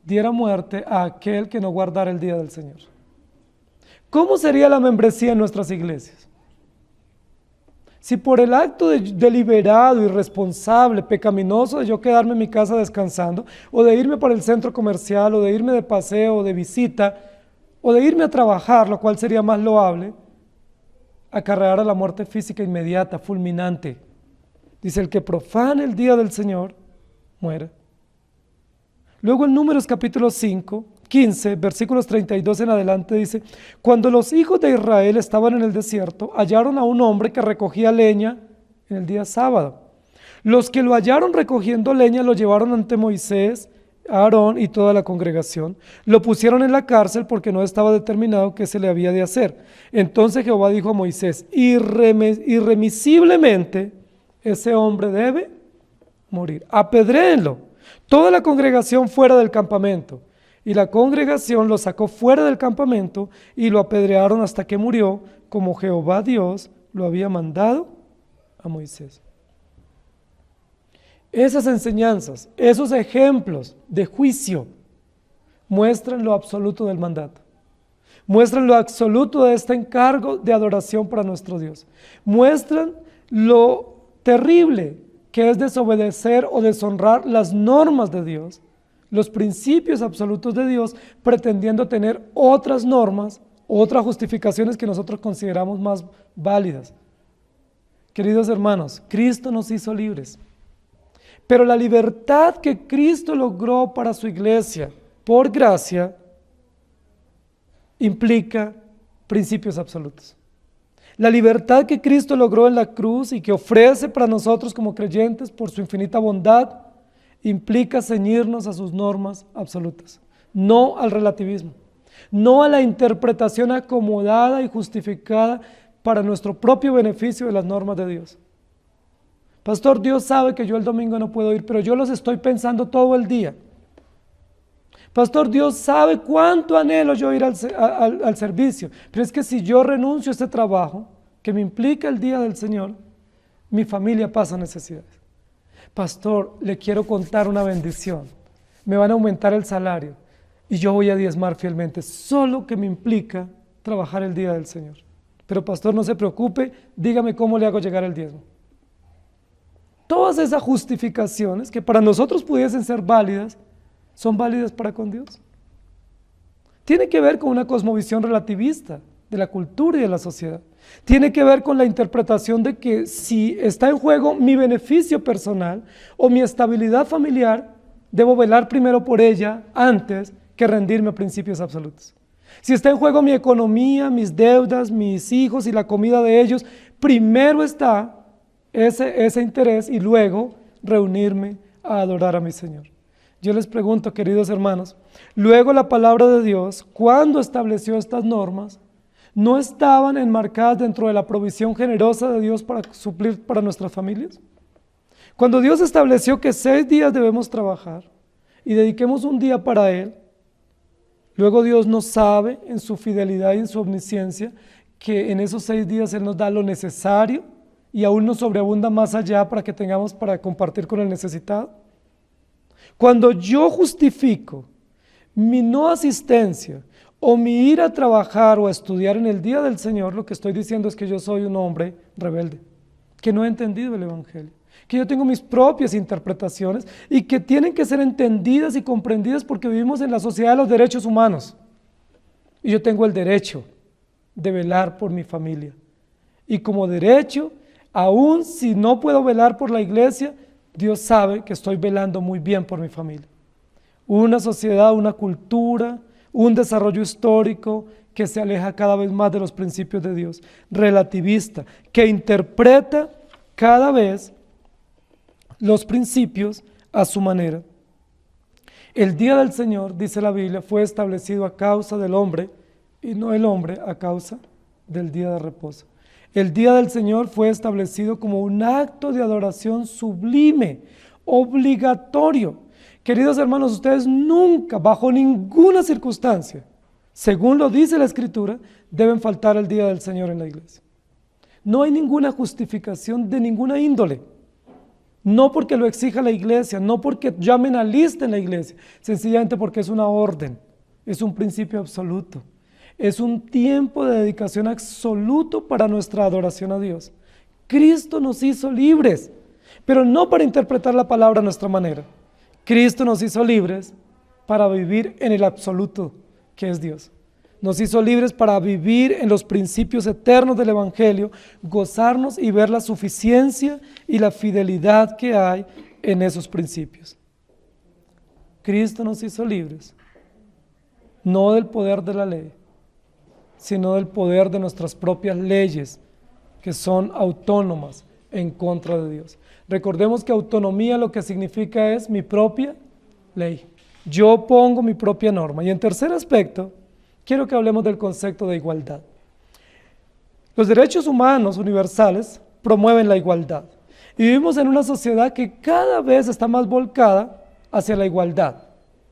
S1: diera muerte a aquel que no guardara el día del Señor? ¿Cómo sería la membresía en nuestras iglesias? Si por el acto deliberado, irresponsable, pecaminoso de yo quedarme en mi casa descansando, o de irme para el centro comercial, o de irme de paseo, o de visita, o de irme a trabajar, lo cual sería más loable, acarreara la muerte física inmediata, fulminante. Dice, el que profane el día del Señor, muera. Luego en Números capítulo 15, versículos 32 en adelante dice: cuando los hijos de Israel estaban en el desierto, hallaron a un hombre que recogía leña en el día sábado. Los que lo hallaron recogiendo leña lo llevaron ante Moisés, Aarón y toda la congregación. Lo pusieron en la cárcel porque no estaba determinado qué se le había de hacer. Entonces Jehová dijo a Moisés: irremisiblemente ese hombre debe morir. Apedréenlo. Toda la congregación fuera del campamento. Y la congregación lo sacó fuera del campamento y lo apedrearon hasta que murió, como Jehová Dios lo había mandado a Moisés. Esas enseñanzas, esos ejemplos de juicio muestran lo absoluto del mandato. Muestran lo absoluto de este encargo de adoración para nuestro Dios. Muestran lo terrible que es desobedecer o deshonrar las normas de Dios, los principios absolutos de Dios, pretendiendo tener otras normas, otras justificaciones que nosotros consideramos más válidas. Queridos hermanos, Cristo nos hizo libres. Pero la libertad que Cristo logró para su iglesia, por gracia, implica principios absolutos. La libertad que Cristo logró en la cruz y que ofrece para nosotros como creyentes por su infinita bondad, implica ceñirnos a sus normas absolutas, no al relativismo, no a la interpretación acomodada y justificada para nuestro propio beneficio de las normas de Dios. Pastor, Dios sabe que yo el domingo no puedo ir, pero yo los estoy pensando todo el día. Pastor, Dios sabe cuánto anhelo yo ir al servicio, pero es que si yo renuncio a este trabajo, que me implica el día del Señor, mi familia pasa necesidades. Pastor, le quiero contar una bendición, me van a aumentar el salario y yo voy a diezmar fielmente, solo que me implica trabajar el día del Señor. Pero pastor, no se preocupe, dígame cómo le hago llegar el diezmo. Todas esas justificaciones que para nosotros pudiesen ser válidas, son válidas para con Dios. Tiene que ver con una cosmovisión relativista de la cultura y de la sociedad. Tiene que ver con la interpretación de que si está en juego mi beneficio personal o mi estabilidad familiar, debo velar primero por ella antes que rendirme a principios absolutos. Si está en juego mi economía, mis deudas, mis hijos y la comida de ellos, primero está ese interés y luego reunirme a adorar a mi Señor. Yo les pregunto, queridos hermanos, luego la palabra de Dios, cuando estableció estas normas, ¿no estaban enmarcadas dentro de la provisión generosa de Dios para suplir para nuestras familias? Cuando Dios estableció que 6 días debemos trabajar y dediquemos un día para Él, luego Dios nos sabe en su fidelidad y en su omnisciencia que en esos 6 días Él nos da lo necesario y aún nos sobreabunda más allá para que tengamos para compartir con el necesitado. Cuando yo justifico mi no asistencia o mi ir a trabajar o a estudiar en el día del Señor, lo que estoy diciendo es que yo soy un hombre rebelde, que no he entendido el Evangelio, que yo tengo mis propias interpretaciones y que tienen que ser entendidas y comprendidas porque vivimos en la sociedad de los derechos humanos. Y yo tengo el derecho de velar por mi familia. Y como derecho, aún si no puedo velar por la iglesia, Dios sabe que estoy velando muy bien por mi familia. Una sociedad, una cultura, un desarrollo histórico que se aleja cada vez más de los principios de Dios, relativista, que interpreta cada vez los principios a su manera. El día del Señor, dice la Biblia, fue establecido a causa del hombre y no el hombre a causa del día de reposo. El día del Señor fue establecido como un acto de adoración sublime, obligatorio. Queridos hermanos, ustedes nunca, bajo ninguna circunstancia, según lo dice la Escritura, deben faltar el día del Señor en la iglesia. No hay ninguna justificación de ninguna índole. No porque lo exija la iglesia, no porque llamen a lista en la iglesia, sencillamente porque es una orden, es un principio absoluto. Es un tiempo de dedicación absoluto para nuestra adoración a Dios. Cristo nos hizo libres, pero no para interpretar la palabra a nuestra manera. Cristo nos hizo libres para vivir en el absoluto que es Dios. Nos hizo libres para vivir en los principios eternos del Evangelio, gozarnos y ver la suficiencia y la fidelidad que hay en esos principios. Cristo nos hizo libres, no del poder de la ley, sino del poder de nuestras propias leyes, que son autónomas en contra de Dios. Recordemos que autonomía lo que significa es mi propia ley. Yo pongo mi propia norma. Y en tercer aspecto, quiero que hablemos del concepto de igualdad. Los derechos humanos universales promueven la igualdad. Y vivimos en una sociedad que cada vez está más volcada hacia la igualdad.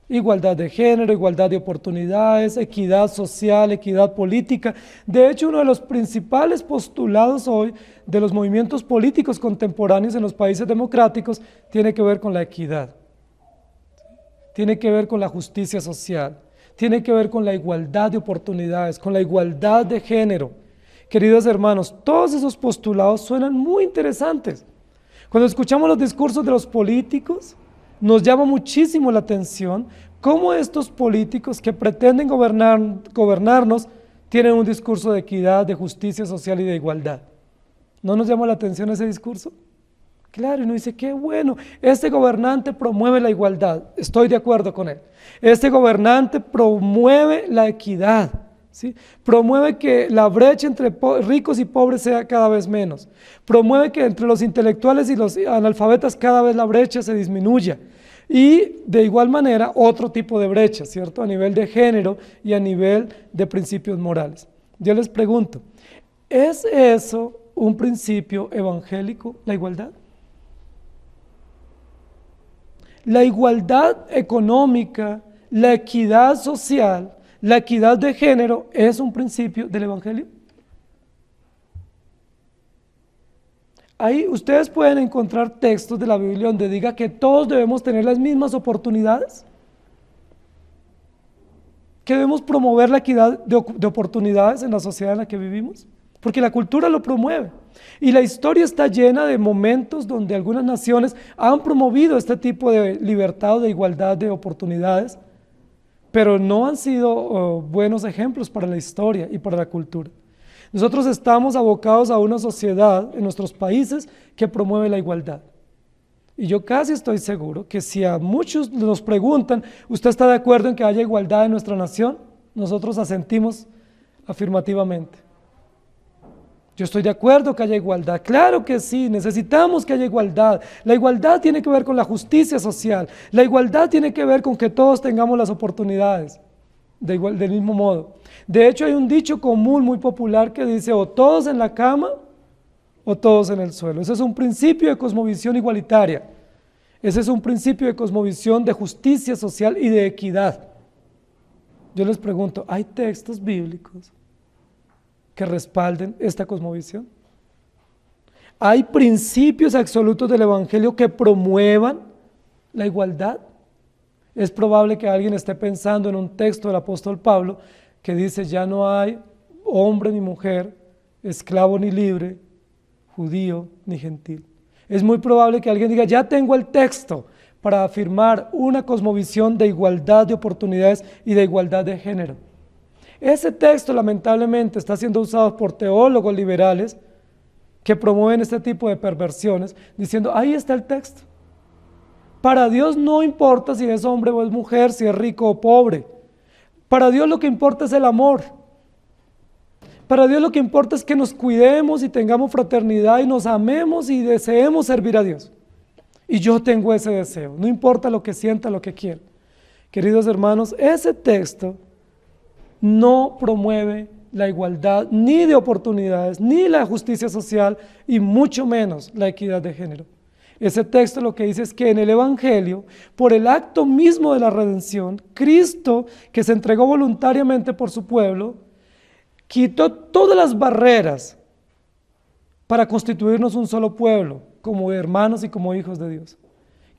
S1: Igualdad de género, igualdad de oportunidades, equidad social, equidad política. De hecho, uno de los principales postulados hoy de los movimientos políticos contemporáneos en los países democráticos tiene que ver con la equidad, tiene que ver con la justicia social, tiene que ver con la igualdad de oportunidades, con la igualdad de género. Queridos hermanos, todos esos postulados suenan muy interesantes. Cuando escuchamos los discursos de los políticos, nos llama muchísimo la atención cómo estos políticos que pretenden gobernarnos tienen un discurso de equidad, de justicia social y de igualdad. ¿No nos llama la atención ese discurso? Claro, y uno dice, qué bueno, este gobernante promueve la igualdad, estoy de acuerdo con él. Este gobernante promueve la equidad, ¿sí? Promueve que la brecha entre ricos y pobres sea cada vez menos. Promueve que entre los intelectuales y los analfabetas cada vez la brecha se disminuya. Y de igual manera otro tipo de brecha, ¿cierto? A nivel de género y a nivel de principios morales. Yo les pregunto, ¿es eso un principio evangélico, la igualdad? La igualdad económica, la equidad social, la equidad de género, ¿es un principio del evangelio? Ahí ustedes pueden encontrar textos de la Biblia donde diga que todos debemos tener las mismas oportunidades, que debemos promover la equidad de oportunidades en la sociedad en la que vivimos, porque la cultura lo promueve. Y la historia está llena de momentos donde algunas naciones han promovido este tipo de libertad o de igualdad de oportunidades, pero no han sido buenos ejemplos para la historia y para la cultura. Nosotros estamos abocados a una sociedad en nuestros países que promueve la igualdad. Y yo casi estoy seguro que si a muchos nos preguntan, ¿usted está de acuerdo en que haya igualdad en nuestra nación? Nosotros asentimos afirmativamente. Yo estoy de acuerdo que haya igualdad, claro que sí, necesitamos que haya igualdad. La igualdad tiene que ver con la justicia social, la igualdad tiene que ver con que todos tengamos las oportunidades del mismo modo. De hecho, hay un dicho común muy popular que dice o todos en la cama o todos en el suelo. Ese es un principio de cosmovisión igualitaria, ese es un principio de cosmovisión de justicia social y de equidad. Yo les pregunto, ¿hay textos bíblicos que respalden esta cosmovisión? ¿Hay principios absolutos del Evangelio que promuevan la igualdad? Es probable que alguien esté pensando en un texto del apóstol Pablo que dice, ya no hay hombre ni mujer, esclavo ni libre, judío ni gentil. Es muy probable que alguien diga, ya tengo el texto para afirmar una cosmovisión de igualdad de oportunidades y de igualdad de género. Ese texto lamentablemente está siendo usado por teólogos liberales que promueven este tipo de perversiones, diciendo, ahí está el texto. Para Dios no importa si es hombre o es mujer, si es rico o pobre. Para Dios lo que importa es el amor. Para Dios lo que importa es que nos cuidemos y tengamos fraternidad y nos amemos y deseemos servir a Dios. Y yo tengo ese deseo, no importa lo que sienta, lo que quiera. Queridos hermanos, ese texto no promueve la igualdad ni de oportunidades, ni la justicia social y mucho menos la equidad de género. Ese texto lo que dice es que en el Evangelio, por el acto mismo de la redención, Cristo, que se entregó voluntariamente por su pueblo, quitó todas las barreras para constituirnos un solo pueblo, como hermanos y como hijos de Dios.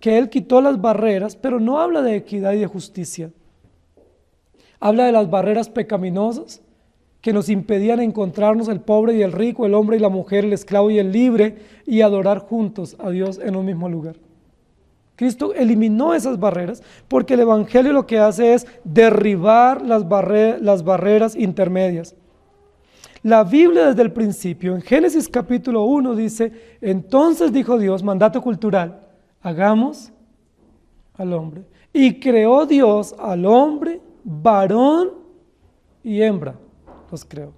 S1: Que Él quitó las barreras, pero no habla de equidad y de justicia. Habla de las barreras pecaminosas que nos impedían encontrarnos el pobre y el rico, el hombre y la mujer, el esclavo y el libre, y adorar juntos a Dios en un mismo lugar. Cristo eliminó esas barreras porque el Evangelio lo que hace es derribar las barreras intermedias. La Biblia desde el principio, en Génesis capítulo 1 dice, entonces dijo Dios, mandato cultural, hagamos al hombre. Y creó Dios al hombre, varón y hembra, los creó.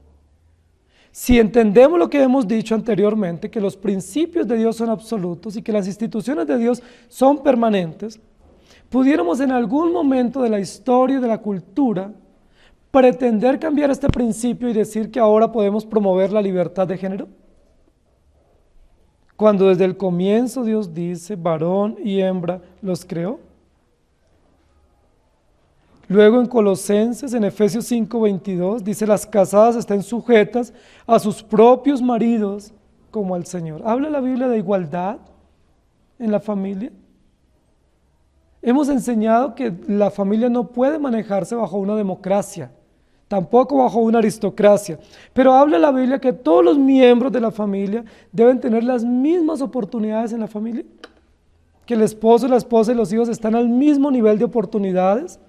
S1: Si entendemos lo que hemos dicho anteriormente, que los principios de Dios son absolutos y que las instituciones de Dios son permanentes, pudiéramos en algún momento de la historia y de la cultura pretender cambiar este principio y decir que ahora podemos promover la libertad de género. Cuando desde el comienzo Dios dice, varón y hembra los creó. Luego en Colosenses, en Efesios 5:22, dice, las casadas estén sujetas a sus propios maridos como al Señor. ¿Habla la Biblia de igualdad en la familia? Hemos enseñado que la familia no puede manejarse bajo una democracia, tampoco bajo una aristocracia, pero habla la Biblia que todos los miembros de la familia deben tener las mismas oportunidades en la familia, que el esposo, la esposa y los hijos están al mismo nivel de oportunidades.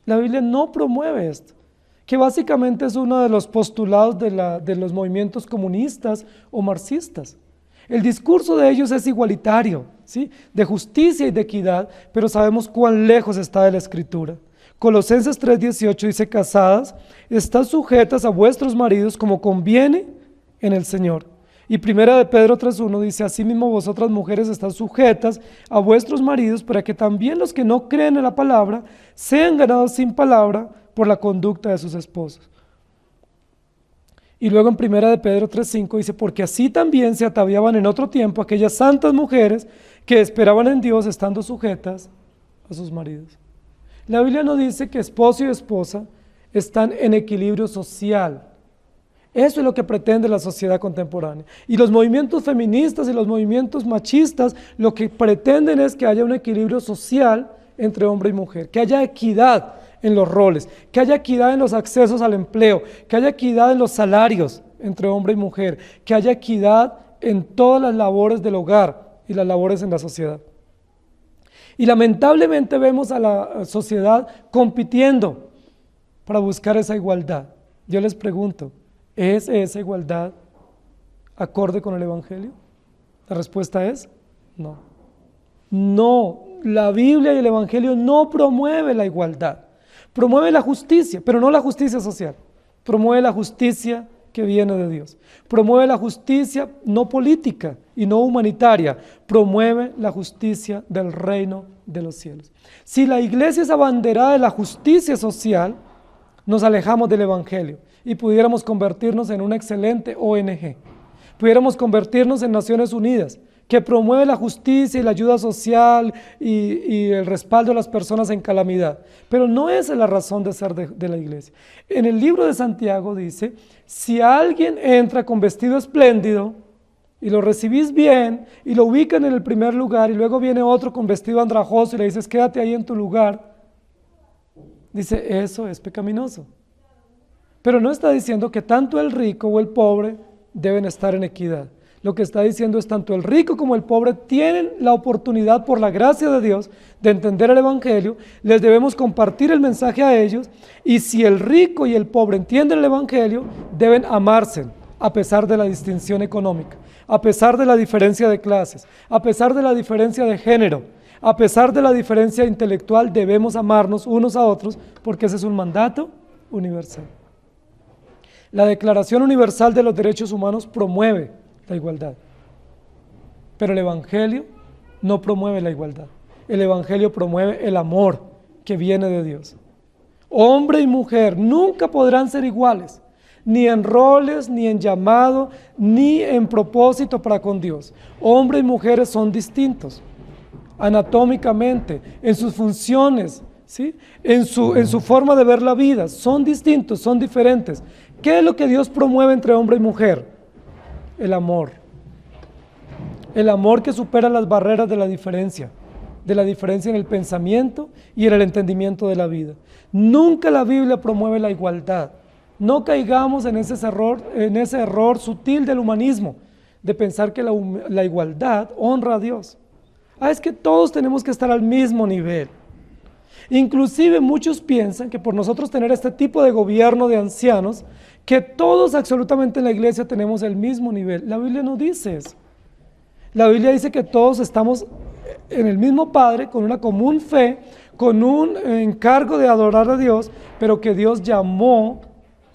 S1: La Biblia no promueve esto, que básicamente es uno de los postulados de los movimientos comunistas o marxistas. El discurso de ellos es igualitario, ¿sí? De justicia y de equidad, pero sabemos cuán lejos está de la Escritura. Colosenses 3:18 dice, casadas, estad sujetas a vuestros maridos como conviene en el Señor. Y primera de Pedro 3:1 dice, asimismo vosotras mujeres estad sujetas a vuestros maridos para que también los que no creen en la palabra sean ganados sin palabra por la conducta de sus esposos. Y luego en primera de Pedro 3:5 dice, porque así también se ataviaban en otro tiempo aquellas santas mujeres que esperaban en Dios estando sujetas a sus maridos. La Biblia no dice que esposo y esposa están en equilibrio social. Eso es lo que pretende la sociedad contemporánea. Y los movimientos feministas y los movimientos machistas lo que pretenden es que haya un equilibrio social entre hombre y mujer, que haya equidad en los roles, que haya equidad en los accesos al empleo, que haya equidad en los salarios entre hombre y mujer, que haya equidad en todas las labores del hogar y las labores en la sociedad. Y lamentablemente vemos a la sociedad compitiendo para buscar esa igualdad. Yo les pregunto, ¿es esa igualdad acorde con el Evangelio? La respuesta es no. No, la Biblia y el Evangelio no promueve la igualdad. Promueve la justicia, pero no la justicia social. Promueve la justicia que viene de Dios. Promueve la justicia no política y no humanitaria. Promueve la justicia del reino de los cielos. Si la iglesia es abanderada de la justicia social, nos alejamos del Evangelio y pudiéramos convertirnos en una excelente ONG. Pudiéramos convertirnos en Naciones Unidas, que promueve la justicia y la ayuda social y el respaldo a las personas en calamidad. Pero no esa es la razón de ser de la iglesia. En el libro de Santiago dice, si alguien entra con vestido espléndido y lo recibís bien y lo ubican en el primer lugar y luego viene otro con vestido andrajoso y le dices, quédate ahí en tu lugar, dice, eso es pecaminoso. Pero no está diciendo que tanto el rico o el pobre deben estar en equidad. Lo que está diciendo es tanto el rico como el pobre tienen la oportunidad por la gracia de Dios de entender el Evangelio, les debemos compartir el mensaje a ellos y si el rico y el pobre entienden el Evangelio, deben amarse a pesar de la distinción económica, a pesar de la diferencia de clases, a pesar de la diferencia de género, a pesar de la diferencia intelectual, debemos amarnos unos a otros porque ese es un mandato universal. La Declaración Universal de los Derechos Humanos promueve la igualdad, pero el Evangelio no promueve la igualdad. El Evangelio promueve el amor que viene de Dios. Hombre y mujer nunca podrán ser iguales, ni en roles, ni en llamado, ni en propósito para con Dios. Hombre y mujeres son distintos, anatómicamente, en sus funciones, ¿sí? en su forma de ver la vida, son distintos, son diferentes. ¿Qué es lo que Dios promueve entre hombre y mujer? El amor que supera las barreras de la diferencia en el pensamiento y en el entendimiento de la vida. Nunca la Biblia promueve la igualdad. No caigamos en ese error sutil del humanismo, de pensar que la igualdad honra a Dios. Es que todos tenemos que estar al mismo nivel. Inclusive muchos piensan que por nosotros tener este tipo de gobierno de ancianos, que todos absolutamente en la iglesia tenemos el mismo nivel. La Biblia no dice eso. La Biblia dice que todos estamos en el mismo Padre, con una común fe, con un encargo de adorar a Dios, pero que Dios llamó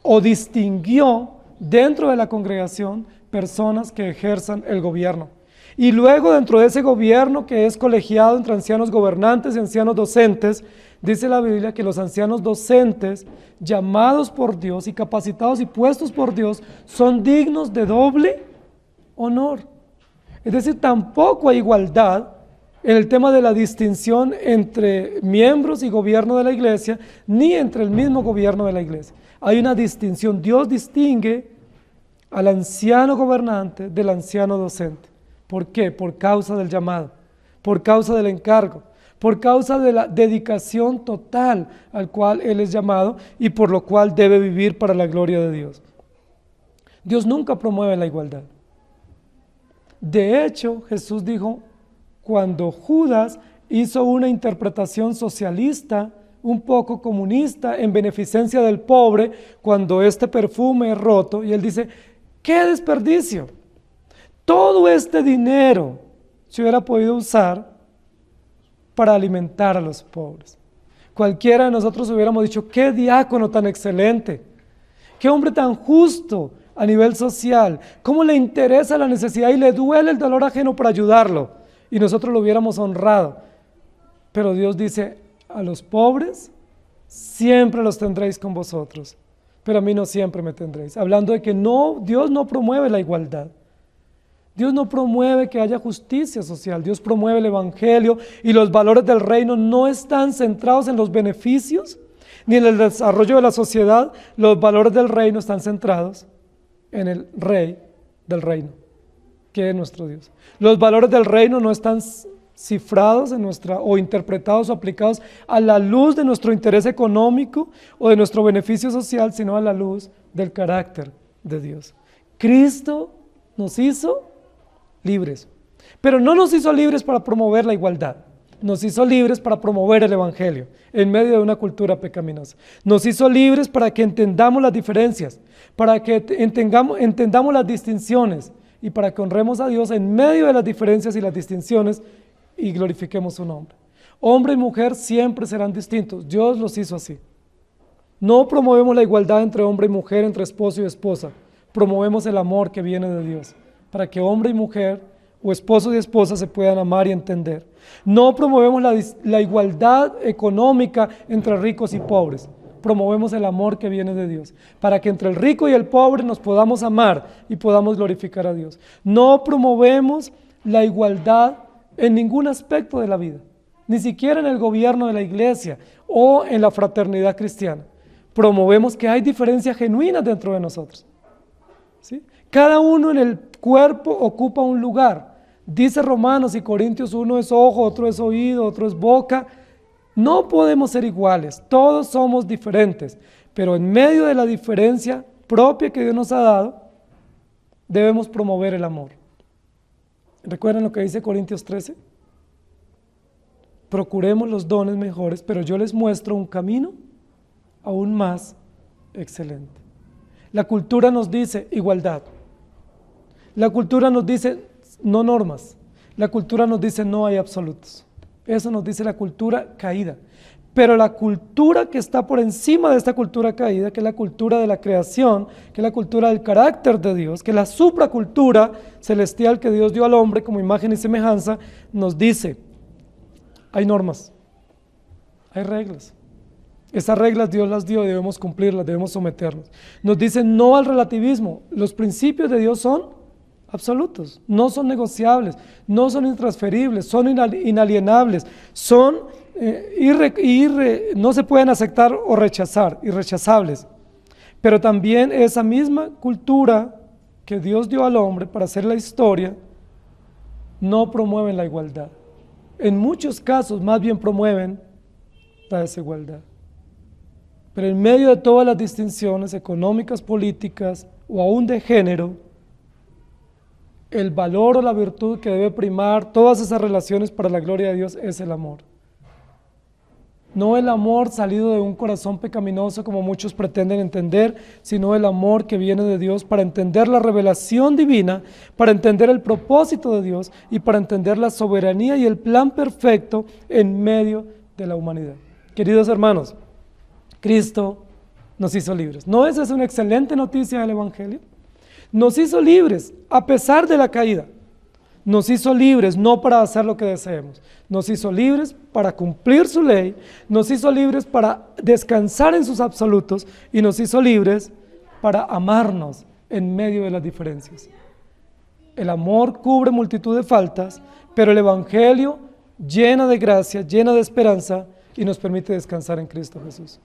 S1: o distinguió dentro de la congregación personas que ejerzan el gobierno. Y luego dentro de ese gobierno que es colegiado entre ancianos gobernantes y ancianos docentes, dice la Biblia que los ancianos docentes, llamados por Dios y capacitados y puestos por Dios, son dignos de doble honor. Es decir, tampoco hay igualdad en el tema de la distinción entre miembros y gobierno de la iglesia, ni entre el mismo gobierno de la iglesia. Hay una distinción. Dios distingue al anciano gobernante del anciano docente. ¿Por qué? Por causa del llamado, por causa del encargo, por causa de la dedicación total al cual él es llamado y por lo cual debe vivir para la gloria de Dios. Dios nunca promueve la igualdad. De hecho, Jesús dijo, cuando Judas hizo una interpretación socialista, un poco comunista, en beneficencia del pobre, cuando este perfume es roto, y él dice, ¡qué desperdicio! Todo este dinero se hubiera podido usar para alimentar a los pobres. Cualquiera de nosotros hubiéramos dicho, ¡qué diácono tan excelente! ¡Qué hombre tan justo a nivel social! ¿Cómo le interesa la necesidad y le duele el dolor ajeno para ayudarlo? Y nosotros lo hubiéramos honrado. Pero Dios dice, a los pobres siempre los tendréis con vosotros, pero a mí no siempre me tendréis. Hablando de que no, Dios no promueve la igualdad. Dios no promueve que haya justicia social. Dios promueve el evangelio y los valores del reino no están centrados en los beneficios ni en el desarrollo de la sociedad. Los valores del reino están centrados en el rey del reino, que es nuestro Dios. Los valores del reino no están cifrados en o interpretados o aplicados a la luz de nuestro interés económico o de nuestro beneficio social, sino a la luz del carácter de Dios. Cristo nos hizo libres, pero no nos hizo libres para promover la igualdad, nos hizo libres para promover el evangelio en medio de una cultura pecaminosa. Nos hizo libres para que entendamos las diferencias, para que entendamos las distinciones y para que honremos a Dios en medio de las diferencias y las distinciones y glorifiquemos su nombre. Hombre y mujer siempre serán distintos, Dios los hizo así. No promovemos la igualdad entre hombre y mujer, entre esposo y esposa, promovemos el amor que viene de Dios, para que hombre y mujer, o esposo y esposa, se puedan amar y entender. No promovemos la igualdad económica entre ricos y pobres, promovemos el amor que viene de Dios, para que entre el rico y el pobre nos podamos amar y podamos glorificar a Dios. No promovemos la igualdad en ningún aspecto de la vida, ni siquiera en el gobierno de la iglesia o en la fraternidad cristiana. Promovemos que hay diferencias genuinas dentro de nosotros, ¿sí? Cada uno en el cuerpo ocupa un lugar. Dice Romanos y Corintios, uno es ojo, otro es oído, otro es boca. No podemos ser iguales, todos somos diferentes, pero en medio de la diferencia propia que Dios nos ha dado, debemos promover el amor. ¿Recuerdan lo que dice Corintios 13? Procuremos los dones mejores, pero yo les muestro un camino aún más excelente. La cultura nos dice igualdad. La cultura nos dice no normas. La cultura nos dice no hay absolutos. Eso nos dice la cultura caída. Pero la cultura que está por encima de esta cultura caída, que es la cultura de la creación, que es la cultura del carácter de Dios, que es la supracultura celestial que Dios dio al hombre como imagen y semejanza, nos dice, hay normas, hay reglas. Esas reglas Dios las dio y debemos cumplirlas, debemos someternos. Nos dice no al relativismo. Los principios de Dios son absolutos, no son negociables, no son intransferibles, son inalienables, son no se pueden aceptar o rechazar, irrechazables. Pero también esa misma cultura que Dios dio al hombre para hacer la historia, no promueven la igualdad. En muchos casos más bien promueven la desigualdad. Pero en medio de todas las distinciones económicas, políticas o aún de género, el valor o la virtud que debe primar todas esas relaciones para la gloria de Dios es el amor. No el amor salido de un corazón pecaminoso como muchos pretenden entender, sino el amor que viene de Dios para entender la revelación divina, para entender el propósito de Dios y para entender la soberanía y el plan perfecto en medio de la humanidad. Queridos hermanos, Cristo nos hizo libres. ¿No esa es una excelente noticia del Evangelio? Nos hizo libres a pesar de la caída. Nos hizo libres no para hacer lo que deseemos. Nos hizo libres para cumplir su ley. Nos hizo libres para descansar en sus absolutos. Y nos hizo libres para amarnos en medio de las diferencias. El amor cubre multitud de faltas, pero el Evangelio llena de gracia, llena de esperanza y nos permite descansar en Cristo Jesús.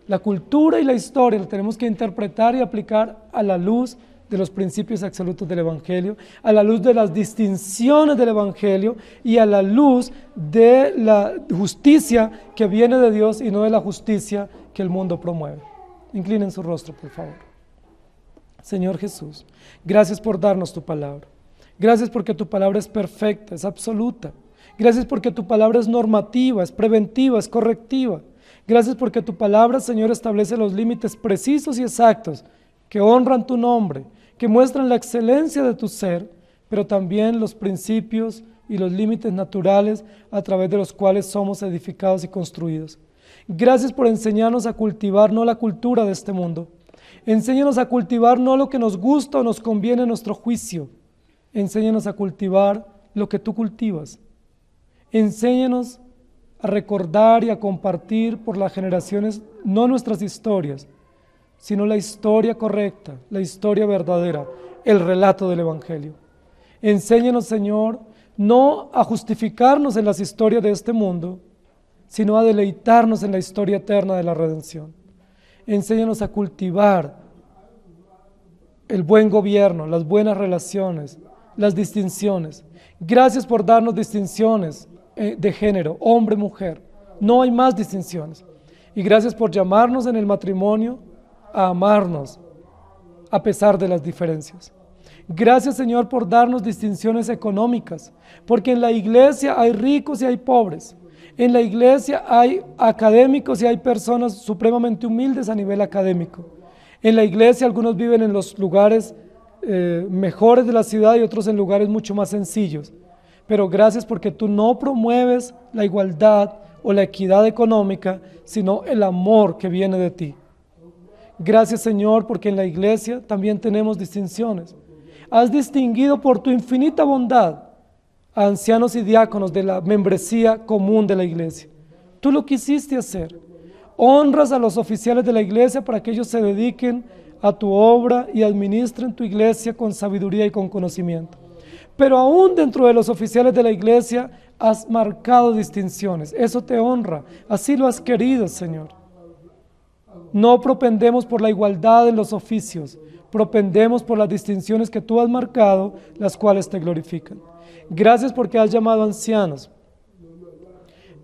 S1: La cultura y la historia la tenemos que interpretar y aplicar a la luz de los principios absolutos del Evangelio, a la luz de las distinciones del Evangelio y a la luz de la justicia que viene de Dios y no de la justicia que el mundo promueve. Inclinen su rostro, por favor. Señor Jesús, gracias por darnos tu palabra. Gracias porque tu palabra es perfecta, es absoluta. Gracias porque tu palabra es normativa, es preventiva, es correctiva. Gracias porque tu palabra, Señor, establece los límites precisos y exactos que honran tu nombre, que muestran la excelencia de tu ser, pero también los principios y los límites naturales a través de los cuales somos edificados y construidos. Gracias por enseñarnos a cultivar no la cultura de este mundo. Enséñanos a cultivar no lo que nos gusta o nos conviene en nuestro juicio. Enséñanos a cultivar lo que tú cultivas. Enséñanos a recordar y a compartir por las generaciones no nuestras historias, sino la historia correcta, la historia verdadera, el relato del Evangelio. Enséñanos, Señor, no a justificarnos en las historias de este mundo, sino a deleitarnos en la historia eterna de la redención. Enséñanos a cultivar el buen gobierno, las buenas relaciones, las distinciones. Gracias por darnos distinciones de género, hombre, mujer. No hay más distinciones. Y gracias por llamarnos en el matrimonio a amarnos a pesar de las diferencias. Gracias, Señor, por darnos distinciones económicas, porque en la iglesia hay ricos y hay pobres. En la iglesia hay académicos y hay personas supremamente humildes a nivel académico. En la iglesia algunos viven en los lugares mejores de la ciudad y otros en lugares mucho más sencillos. Pero gracias porque tú no promueves la igualdad o la equidad económica, sino el amor que viene de ti. Gracias, Señor, porque en la iglesia también tenemos distinciones. Has distinguido por tu infinita bondad a ancianos y diáconos de la membresía común de la iglesia. Tú lo quisiste hacer. Honras a los oficiales de la iglesia para que ellos se dediquen a tu obra y administren tu iglesia con sabiduría y con conocimiento. Pero aún dentro de los oficiales de la iglesia has marcado distinciones. Eso te honra. Así lo has querido, Señor. No propendemos por la igualdad en los oficios, propendemos por las distinciones que tú has marcado, las cuales te glorifican. Gracias porque has llamado ancianos,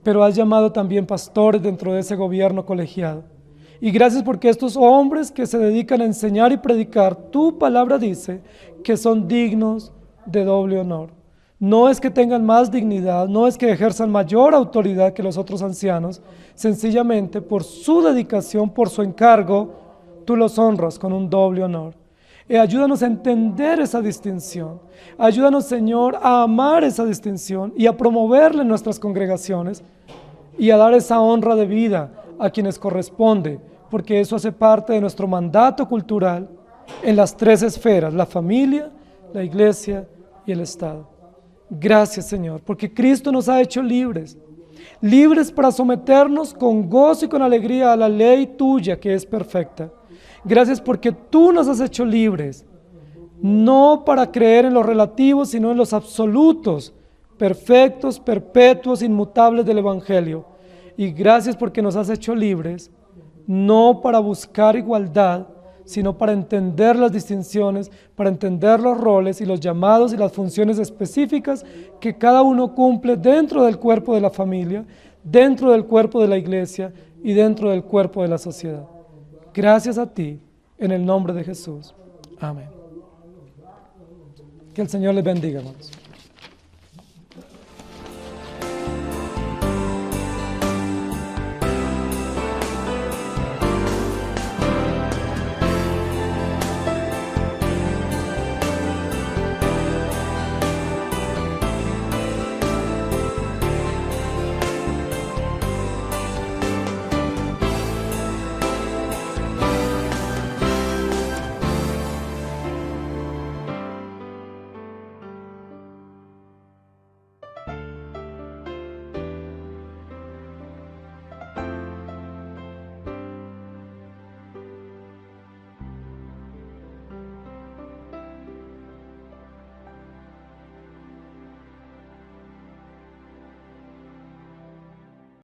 S1: pero has llamado también pastores dentro de ese gobierno colegiado. Y gracias porque estos hombres que se dedican a enseñar y predicar, tu palabra dice que son dignos de doble honor. No es que tengan más dignidad, no es que ejerzan mayor autoridad que los otros ancianos, sencillamente por su dedicación, por su encargo, tú los honras con un doble honor. Ayúdanos a entender esa distinción. Ayúdanos, Señor, a amar esa distinción y a promoverla en nuestras congregaciones y a dar esa honra de vida a quienes corresponde, porque eso hace parte de nuestro mandato cultural en las tres esferas, la familia, la iglesia y el Estado. Gracias, Señor, porque Cristo nos ha hecho libres, libres para someternos con gozo y con alegría a la ley tuya que es perfecta. Gracias porque tú nos has hecho libres, no para creer en los relativos, sino en los absolutos, perfectos, perpetuos, inmutables del Evangelio. Y gracias porque nos has hecho libres, no para buscar igualdad, sino para entender las distinciones, para entender los roles y los llamados y las funciones específicas que cada uno cumple dentro del cuerpo de la familia, dentro del cuerpo de la iglesia y dentro del cuerpo de la sociedad. Gracias a ti, en el nombre de Jesús. Amén. Que el Señor les bendiga, hermanos.